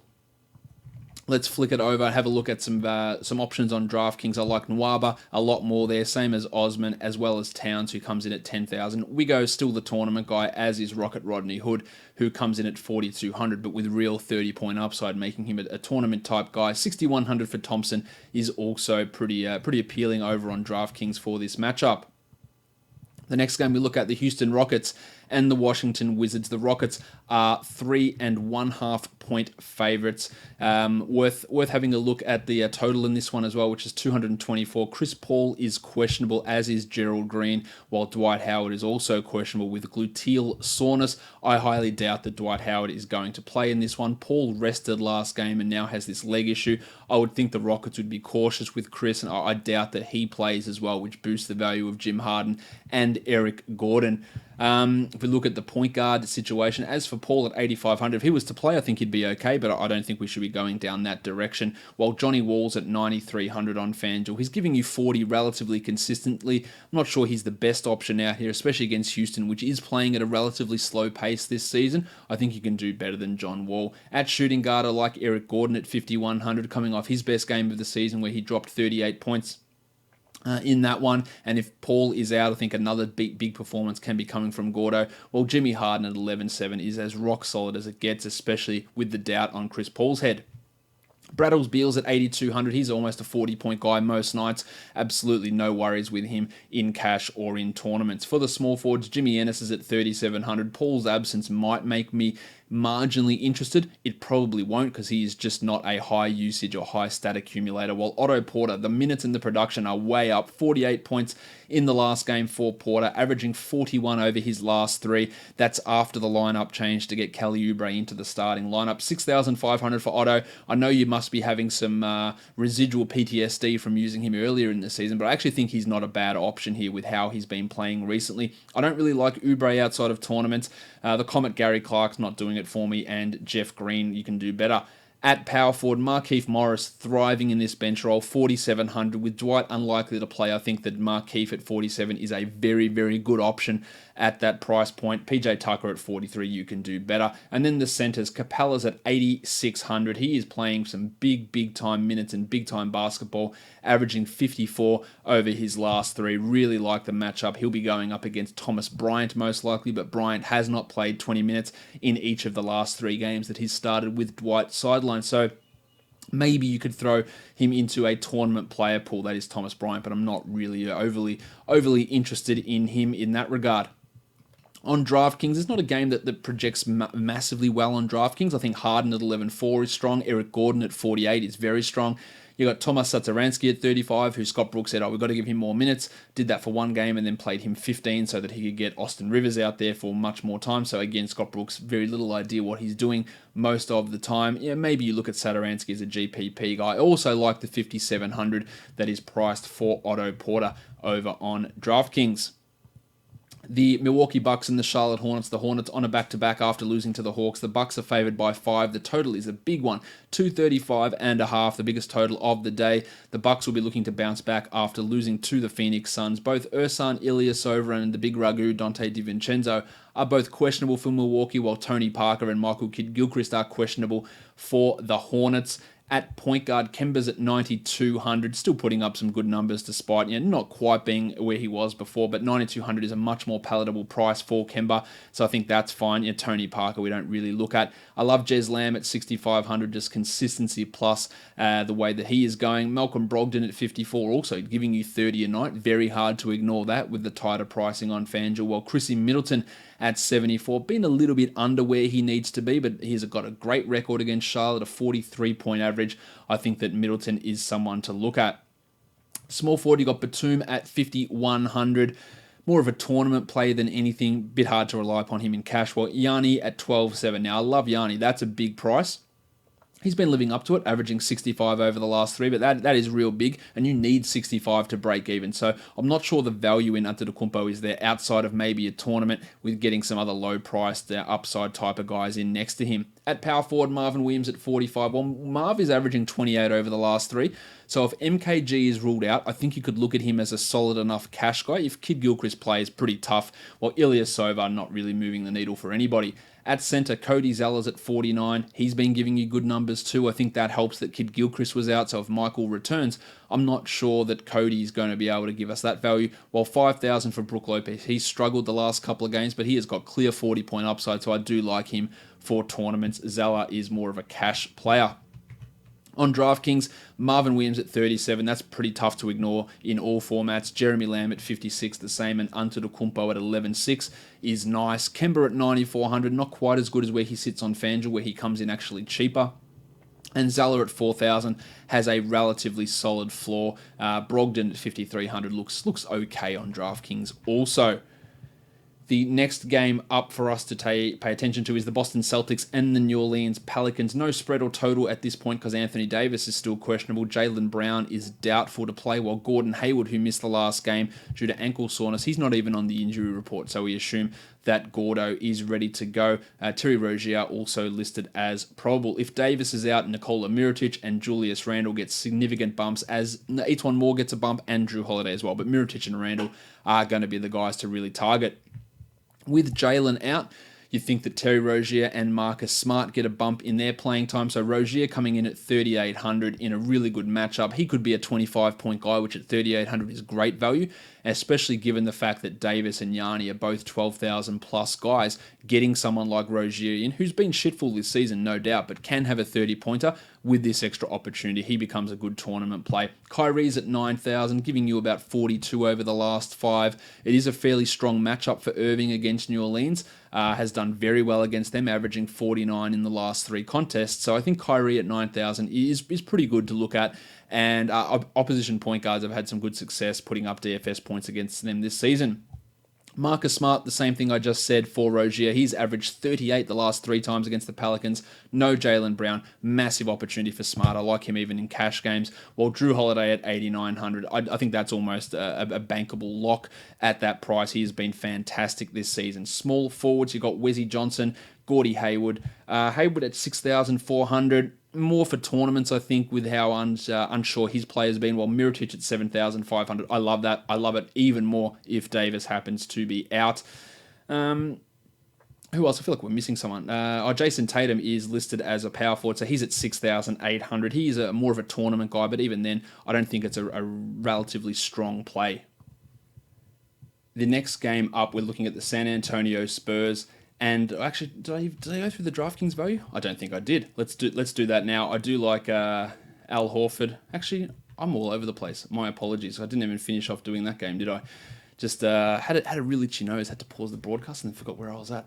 Let's flick it over and have a look at some options on DraftKings. I like Nwaba a lot more there, same as Osman, as well as Towns, who comes in at 10,000. Wigo still the tournament guy, as is Rocket Rodney Hood, who comes in at 4,200, but with real 30-point upside, making him a tournament-type guy. 6,100 for Thompson is also pretty appealing over on DraftKings for this matchup. The next game we look at, the Houston Rockets and the Washington Wizards. The Rockets are 3.5 point favorites. Worth having a look at the total in this one as well, which is 224. Chris Paul is questionable, as is Gerald Green, while Dwight Howard is also questionable with gluteal soreness. I highly doubt that Dwight Howard is going to play in this one. Paul rested last game and now has this leg issue. I would think the Rockets would be cautious with Chris, and I doubt that he plays as well, which boosts the value of Jim Harden and Eric Gordon. If we look at the point guard situation, as for Paul at 8,500, if he was to play, I think he'd be okay, but I don't think we should be going down that direction. While Johnny Wall's at 9,300 on FanDuel, he's giving you 40 relatively consistently. I'm not sure he's the best option out here, especially against Houston, which is playing at a relatively slow pace this season. I think you can do better than John Wall. At shooting guard, I like Eric Gordon at 5,100, coming off his best game of the season where he dropped 38 points. In that one, and if Paul is out, I think another big performance can be coming from Gordo. Well, Jimmy Harden at 11.7 is as rock solid as it gets, especially with the doubt on Chris Paul's head. Bradley Beal's at 8,200. He's almost a 40-point guy most nights. Absolutely no worries with him in cash or in tournaments. For the small forwards, Jimmy Ennis is at 3,700. Paul's absence might make me marginally interested. It probably won't, because he is just not a high usage or high stat accumulator. While Otto Porter, the minutes and the production are way up. 48 points in the last game for Porter, averaging 41 over his last 3. That's after the lineup change to get Kelly Oubre into the starting lineup. 6,500 for Otto. I know you must be having some residual PTSD from using him earlier in the season, but I actually think he's not a bad option here with how he's been playing recently. I don't really like Oubre outside of tournaments. The Comet Gary Clark's not doing it for me, and Jeff Green, you can do better. At power forward, Markieff Morris thriving in this bench role, 4,700. With Dwight unlikely to play, I think that Markieff at 47 is a very, very good option at that price point. PJ Tucker at 43, you can do better. And then the centers, Capella's at 8,600. He is playing some big time minutes and big time basketball, averaging 54 over his last 3. Really like the matchup. He'll be going up against Thomas Bryant most likely, but Bryant has not played 20 minutes in each of the last 3 games that he's started with Dwight sidelined. So Maybe you could throw him into a tournament player pool, that is Thomas Bryant, but I'm not really overly interested in him in that regard. On DraftKings, it's not a game that projects massively well on DraftKings. I think Harden at 11.4 is strong. Eric Gordon at 48 is very strong. You got Tomas Satoransky at 35, who Scott Brooks said, we've got to give him more minutes. Did that for one game and then played him 15 so that he could get Austin Rivers out there for much more time. So again, Scott Brooks, very little idea what he's doing most of the time. Yeah, maybe you look at Satoransky as a GPP guy. I also like the 5,700 that is priced for Otto Porter over on DraftKings. The Milwaukee Bucks and the Charlotte Hornets. The Hornets on a back-to-back after losing to the Hawks. The Bucks are favored by 5. The total is a big one, 235.5, the biggest total of the day. The Bucks will be looking to bounce back after losing to the Phoenix Suns. Both Ersan Ilyasova and the big Ragu Dante DiVincenzo are both questionable for Milwaukee, while Tony Parker and Michael Kidd-Gilchrist are questionable for the Hornets. At point guard, Kemba's at 9,200, still putting up some good numbers despite not quite being where he was before, but 9,200 is a much more palatable price for Kemba, so I think that's fine. Tony Parker we don't really look at. I love Jez Lamb at 6,500, just consistency plus the way that he is going. Malcolm Brogdon at 54, also giving you 30 a night. Very hard to ignore that with the tighter pricing on FanDuel, while Chrissy Middleton at 74, been a little bit under where he needs to be, but he's got a great record against Charlotte, a 43-point average. I think that Middleton is someone to look at. Small forward, you got Batum at 5,100. More of a tournament play than anything. Bit hard to rely upon him in cash. Well, Yanni at 12.7. Now, I love Yanni. That's a big price. He's been living up to it, averaging 65 over the last 3, but that is real big, and you need 65 to break even. So I'm not sure the value in Antetokounmpo is there outside of maybe a tournament with getting some other low-priced upside type of guys in next to him. At power forward, Marvin Williams at 45. Well, Marv is averaging 28 over the last 3. So if MKG is ruled out, I think you could look at him as a solid enough cash guy. If Kidd-Gilchrist plays, pretty tough. While Ilyasova not really moving the needle for anybody. At center, Cody Zeller's at 49. He's been giving you good numbers too. I think that helps that Kidd-Gilchrist was out, so if Michael returns, I'm not sure that Cody's going to be able to give us that value. While 5,000 for Brook Lopez, he's struggled the last couple of games, but he has got clear 40-point upside, so I do like him for tournaments. Zeller is more of a cash player. On DraftKings, Marvin Williams at 37. That's pretty tough to ignore in all formats. Jeremy Lamb at 56, the same, and Antetokounmpo at 11.6 is nice. Kemba at 9,400, not quite as good as where he sits on FanDuel, where he comes in actually cheaper. And Zeller at 4,000 has a relatively solid floor. Brogdon at 5,300 looks okay on DraftKings also. The next game up for us to pay attention to is the Boston Celtics and the New Orleans Pelicans. No spread or total at this point because Anthony Davis is still questionable. Jaylen Brown is doubtful to play, while Gordon Hayward, who missed the last game due to ankle soreness, he's not even on the injury report, so we assume that Gordo is ready to go. Terry Rozier also listed as probable. If Davis is out, Nikola Mirotic and Julius Randle get significant bumps, as Etuan Moore gets a bump and Drew Holiday as well, but Mirotic and Randle are going to be the guys to really target. With Jalen out, you think that Terry Rozier and Marcus Smart get a bump in their playing time. So Rozier coming in at 3,800 in a really good matchup. He could be a 25-point guy, which at 3,800 is great value, especially given the fact that Davis and Yanni are both 12,000 plus guys. Getting someone like Rozier in, who's been shitful this season, no doubt, but can have a 30-pointer with this extra opportunity. He becomes a good tournament play. Kyrie's at 9,000, giving you about 42 over the last 5. It is a fairly strong matchup for Irving against New Orleans. Has done very well against them, averaging 49 in the last 3 contests. So I think Kyrie at 9,000 is pretty good to look at. And opposition point guards have had some good success putting up DFS points against them this season. Marcus Smart, the same thing I just said for Rozier. He's averaged 38 the last 3 times against the Pelicans. No Jaylen Brown. Massive opportunity for Smart. I like him even in cash games. While Drew Holiday at 8,900, I think that's almost a bankable lock at that price. He has been fantastic this season. Small forwards, you've got Wesley Johnson, Gordie Hayward. Hayward at 6,400. More for tournaments, I think, with how unsure his play has been. While Mirotic at 7,500. I love that. I love it even more if Davis happens to be out. Who else? I feel like we're missing someone. Jason Tatum is listed as a power forward, so he's at 6,800. He is more of a tournament guy, but even then, I don't think it's a relatively strong play. The next game up, we're looking at the San Antonio Spurs And actually, did I go through the DraftKings value? I don't think I did. Let's do that now. I do like Al Horford. Actually, I'm all over the place. My apologies. I didn't even finish off doing that game, did I? Just had a really itchy nose. Had to pause the broadcast and then forgot where I was at.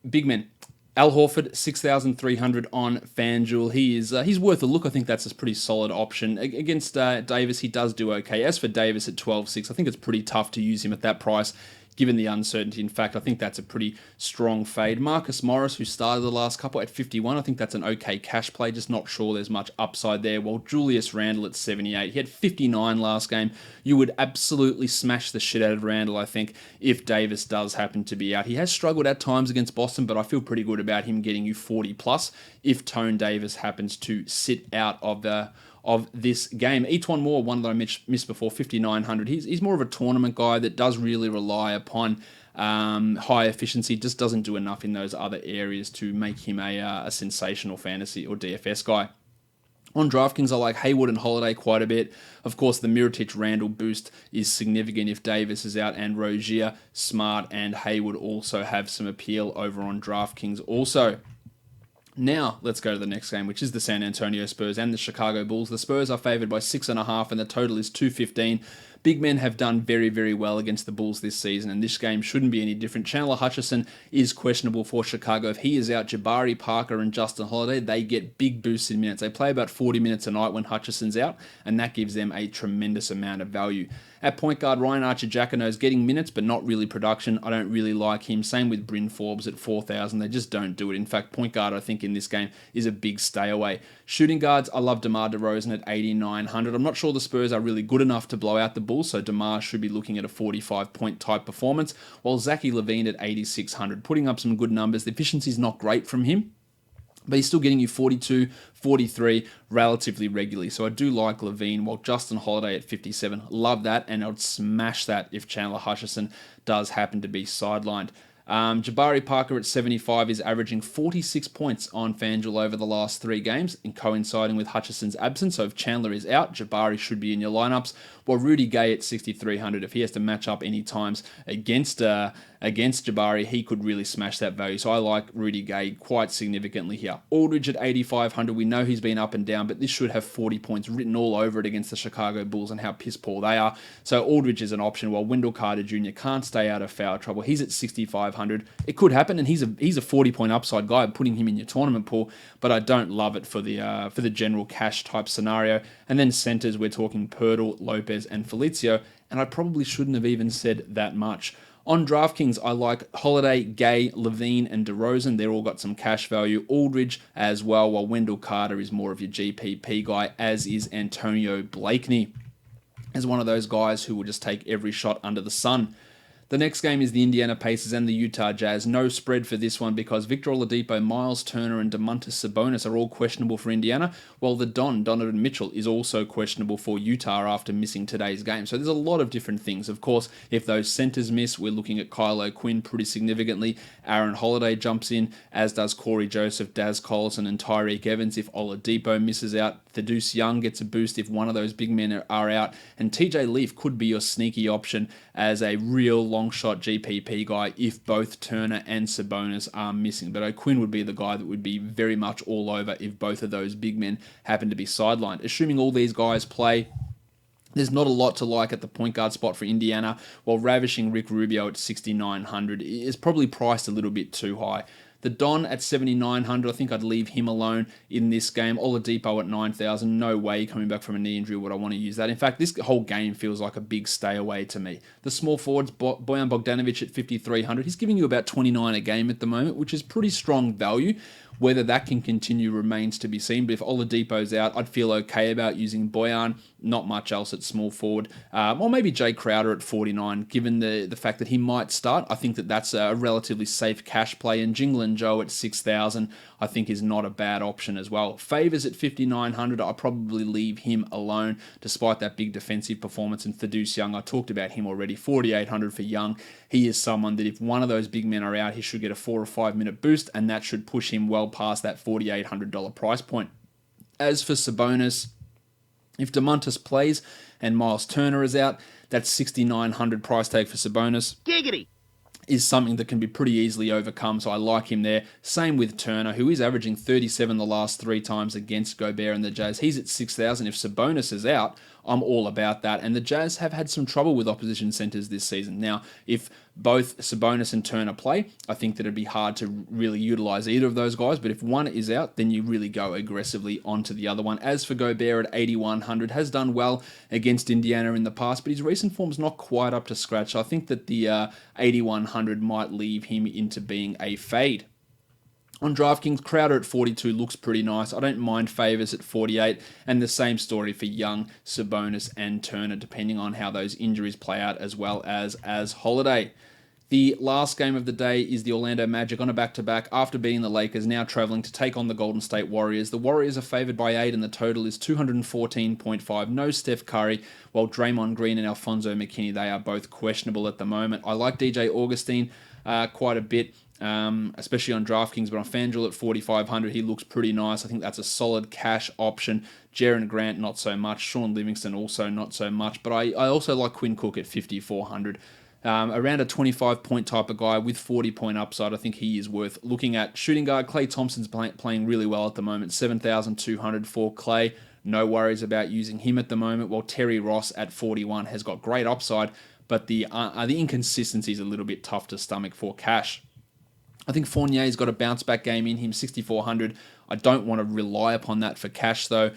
Big men. Al Horford, 6,300 on FanDuel. He's worth a look. I think that's a pretty solid option. Against Davis, he does do okay. As for Davis at 12.6, I think it's pretty tough to use him at that price, given the uncertainty. In fact, I think that's a pretty strong fade. Marcus Morris, who started the last couple at 51, I think that's an okay cash play, just not sure there's much upside there. While Julius Randle at 78, he had 59 last game. You would absolutely smash the shit out of Randle, I think, if Davis does happen to be out. He has struggled at times against Boston, but I feel pretty good about him getting you 40 plus if Tone Davis happens to sit out of this game. Etuan Moore, one that I missed before, 5,900. He's more of a tournament guy that does really rely upon high efficiency, just doesn't do enough in those other areas to make him a sensational fantasy or DFS guy. On DraftKings, I like Hayward and Holiday quite a bit. Of course, the Mirotic-Randle boost is significant if Davis is out, and Rozier, Smart, and Hayward also have some appeal over on DraftKings also. Now, let's go to the next game, which is the San Antonio Spurs and the Chicago Bulls. The Spurs are favored by 6.5, and the total is 215. Big men have done very, very well against the Bulls this season, and this game shouldn't be any different. Chandler Hutchison is questionable for Chicago. If he is out, Jabari Parker and Justin Holiday, they get big boosts in minutes. They play about 40 minutes a night when Hutchison's out, and that gives them a tremendous amount of value. At point guard, Ryan Archer-Jacquino is getting minutes, but not really production. I don't really like him. Same with Bryn Forbes at 4,000. They just don't do it. In fact, point guard, I think, in this game is a big stay away. Shooting guards, I love DeMar DeRozan at 8,900. I'm not sure the Spurs are really good enough to blow out the Bulls, so DeMar should be looking at a 45-point type performance, while Zachary LaVine at 8,600, putting up some good numbers. The efficiency's not great from him, but he's still getting you 42, 43 relatively regularly. So I do like LaVine, while Justin Holiday at 57. Love that, and I'd smash that if Chandler Hutchison does happen to be sidelined. Jabari Parker at 75 is averaging 46 points on FanDuel over the last 3 games, and coinciding with Hutchison's absence. So if Chandler is out, Jabari should be in your lineups. While Rudy Gay at 6,300, if he has to match up any times against Jabari, he could really smash that value. So I like Rudy Gay quite significantly here. Aldridge at 8,500, we know he's been up and down, but this should have 40 points written all over it against the Chicago Bulls and how piss poor they are. So Aldridge is an option, while Wendell Carter Jr. can't stay out of foul trouble. He's at 6,500. It could happen, and he's a 40-point upside guy, putting him in your tournament pool, but I don't love it for the general cash type scenario. And then centers, we're talking Pirtle, Lopez, and Felicio, and I probably shouldn't have even said that much. On DraftKings, I like Holiday, Gay, Levine, and DeRozan. They're all got some cash value. Aldridge as well, while Wendell Carter is more of your GPP guy, as is Antonio Blakeney, as one of those guys who will just take every shot under the sun. The next game is the Indiana Pacers and the Utah Jazz. No spread for this one because Victor Oladipo, Miles Turner, and Domantas Sabonis are all questionable for Indiana, while the Donovan Mitchell, is also questionable for Utah after missing today's game. So there's a lot of different things. Of course, if those centers miss, we're looking at Kylo Quinn pretty significantly. Aaron Holiday jumps in, as does Corey Joseph, Daz Collison, and Tyreek Evans. If Oladipo misses out, Thaddeus Young gets a boost if one of those big men are out, and TJ Leaf could be your sneaky option as a real long shot GPP guy if both Turner and Sabonis are missing. But O'Quinn would be the guy that would be very much all over if both of those big men happen to be sidelined. Assuming all these guys play, there's not a lot to like at the point guard spot for Indiana, while ravishing Rick Rubio at 6,900 is probably priced a little bit too high. The Don at 7,900, I think I'd leave him alone in this game. Oladipo at 9,000, no way coming back from a knee injury would I want to use that. In fact, this whole game feels like a big stay away to me. The small forwards, Bojan Bogdanovic at 5,300, he's giving you about 29 a game at the moment, which is pretty strong value. Whether that can continue remains to be seen, but if Oladipo's out, I'd feel okay about using Bojan. Not much else at small forward. Or maybe Jay Crowder at 49, given the fact that he might start. I think that's a relatively safe cash play, and Jingle and Joe at 6,000 I think is not a bad option as well. Favors at 5,900, I'll probably leave him alone, despite that big defensive performance. And Thaddeus Young, I talked about him already, 4,800 for Young. He is someone that if one of those big men are out, he should get a 4 or 5 minute boost, and that should push him well past that $4,800 price point. As for Sabonis, if Domantas plays and Miles Turner is out, that's 6,900 price tag for Sabonis. Giggity. is something that can be pretty easily overcome, so I like him there. Same with Turner, who is averaging 37 the last 3 times against Gobert and the Jazz. He's at 6,000. If Sabonis is out, I'm all about that. And the Jazz have had some trouble with opposition centers this season. Now, if both Sabonis and Turner play, I think that it'd be hard to really utilize either of those guys. But if one is out, then you really go aggressively onto the other one. As for Gobert at 8,100, has done well against Indiana in the past, but his recent form's not quite up to scratch. So I think that the 8,100 might leave him into being a fade. On DraftKings, Crowder at 42 looks pretty nice. I don't mind Favors at 48, and the same story for Young, Sabonis, and Turner, depending on how those injuries play out, as well as Holiday. The last game of the day is the Orlando Magic on a back-to-back after beating the Lakers, now traveling to take on the Golden State Warriors. The Warriors are favored by 8, and the total is 214.5. No Steph Curry, while Draymond Green and Alfonso McKinney, they are both questionable at the moment. I like DJ Augustine quite a bit. Especially on DraftKings, but on FanDuel at 4,500, he looks pretty nice. I think that's a solid cash option. Jaren Grant, not so much. Sean Livingston, also not so much. But I also like Quinn Cook at 5,400. Around a 25-point type of guy with 40-point upside, I think he is worth looking at. Shooting guard, Klay Thompson's playing really well at the moment. 7,200 for Klay. No worries about using him at the moment, while Terry Ross at 41 has got great upside, but the inconsistency is a little bit tough to stomach for cash. I think Fournier's got a bounce-back game in him, 6,400. I don't want to rely upon that for cash, though.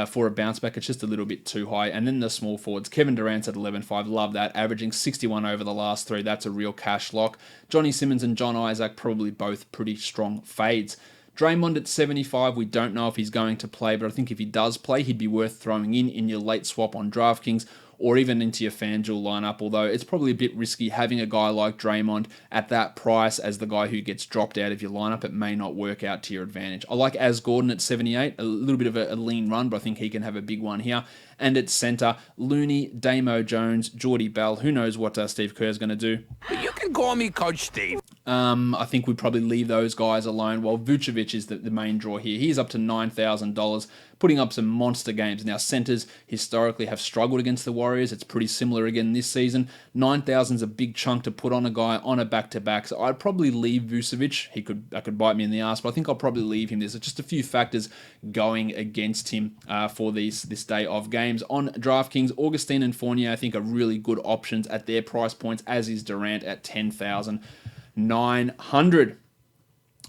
For a bounce-back, it's just a little bit too high. And then the small forwards, Kevin Durant's at 11.5. Love that. Averaging 61 over the last 3. That's a real cash lock. Johnny Simmons and John Isaac, probably both pretty strong fades. Draymond at 75, we don't know if he's going to play, but I think if he does play, he'd be worth throwing in your late swap on DraftKings, or even into your FanDuel lineup, although it's probably a bit risky having a guy like Draymond at that price as the guy who gets dropped out of your lineup. It may not work out to your advantage. I like Az Gordon at 78, a little bit of a lean run, but I think he can have a big one here. And at center, Looney, Damo Jones, Jordy Bell. Who knows what Steve Kerr's going to do? You can call me Coach Steve. I think we'd probably leave those guys alone, while Vucevic is the main draw here. He's up to $9,000, putting up some monster games. Now, centers historically have struggled against the Warriors. It's pretty similar again this season. 9,000 is a big chunk to put on a guy on a back-to-back, so I'd probably leave Vucevic. That could bite me in the ass, but I think I'll probably leave him. There's just a few factors going against him for this day of games. On DraftKings, Augustine and Fournier, I think, are really good options at their price points, as is Durant at 10,900.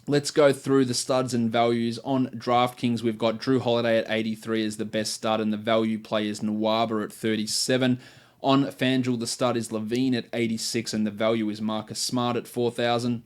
Let's go through the studs and values. On DraftKings, we've got Drew Holiday at 83 as the best stud, and the value play is Nwaba at 37. On FanDuel, the stud is Levine at 86, and the value is Marcus Smart at 4,000.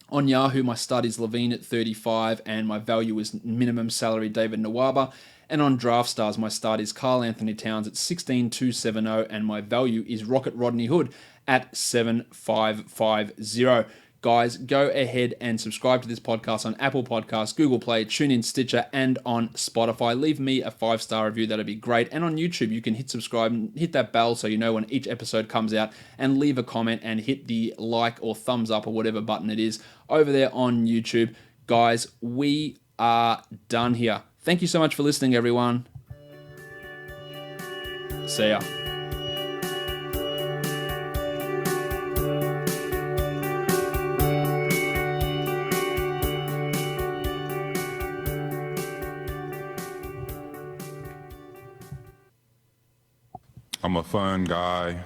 On Yahoo, my stud is Levine at 35, and my value is minimum salary David Nwaba. And on DraftStars, my stud is Karl Anthony Towns at 16,270, and my value is Rocket Rodney Hood at 7,550. Guys, go ahead and subscribe to this podcast on Apple Podcasts, Google Play, TuneIn, Stitcher, and on Spotify. Leave me a 5-star review. That'd be great. And on YouTube, you can hit subscribe and hit that bell so you know when each episode comes out, and leave a comment and hit the like or thumbs up or whatever button it is over there on YouTube. Guys, we are done here. Thank you so much for listening, everyone. See ya. I'm a fun guy.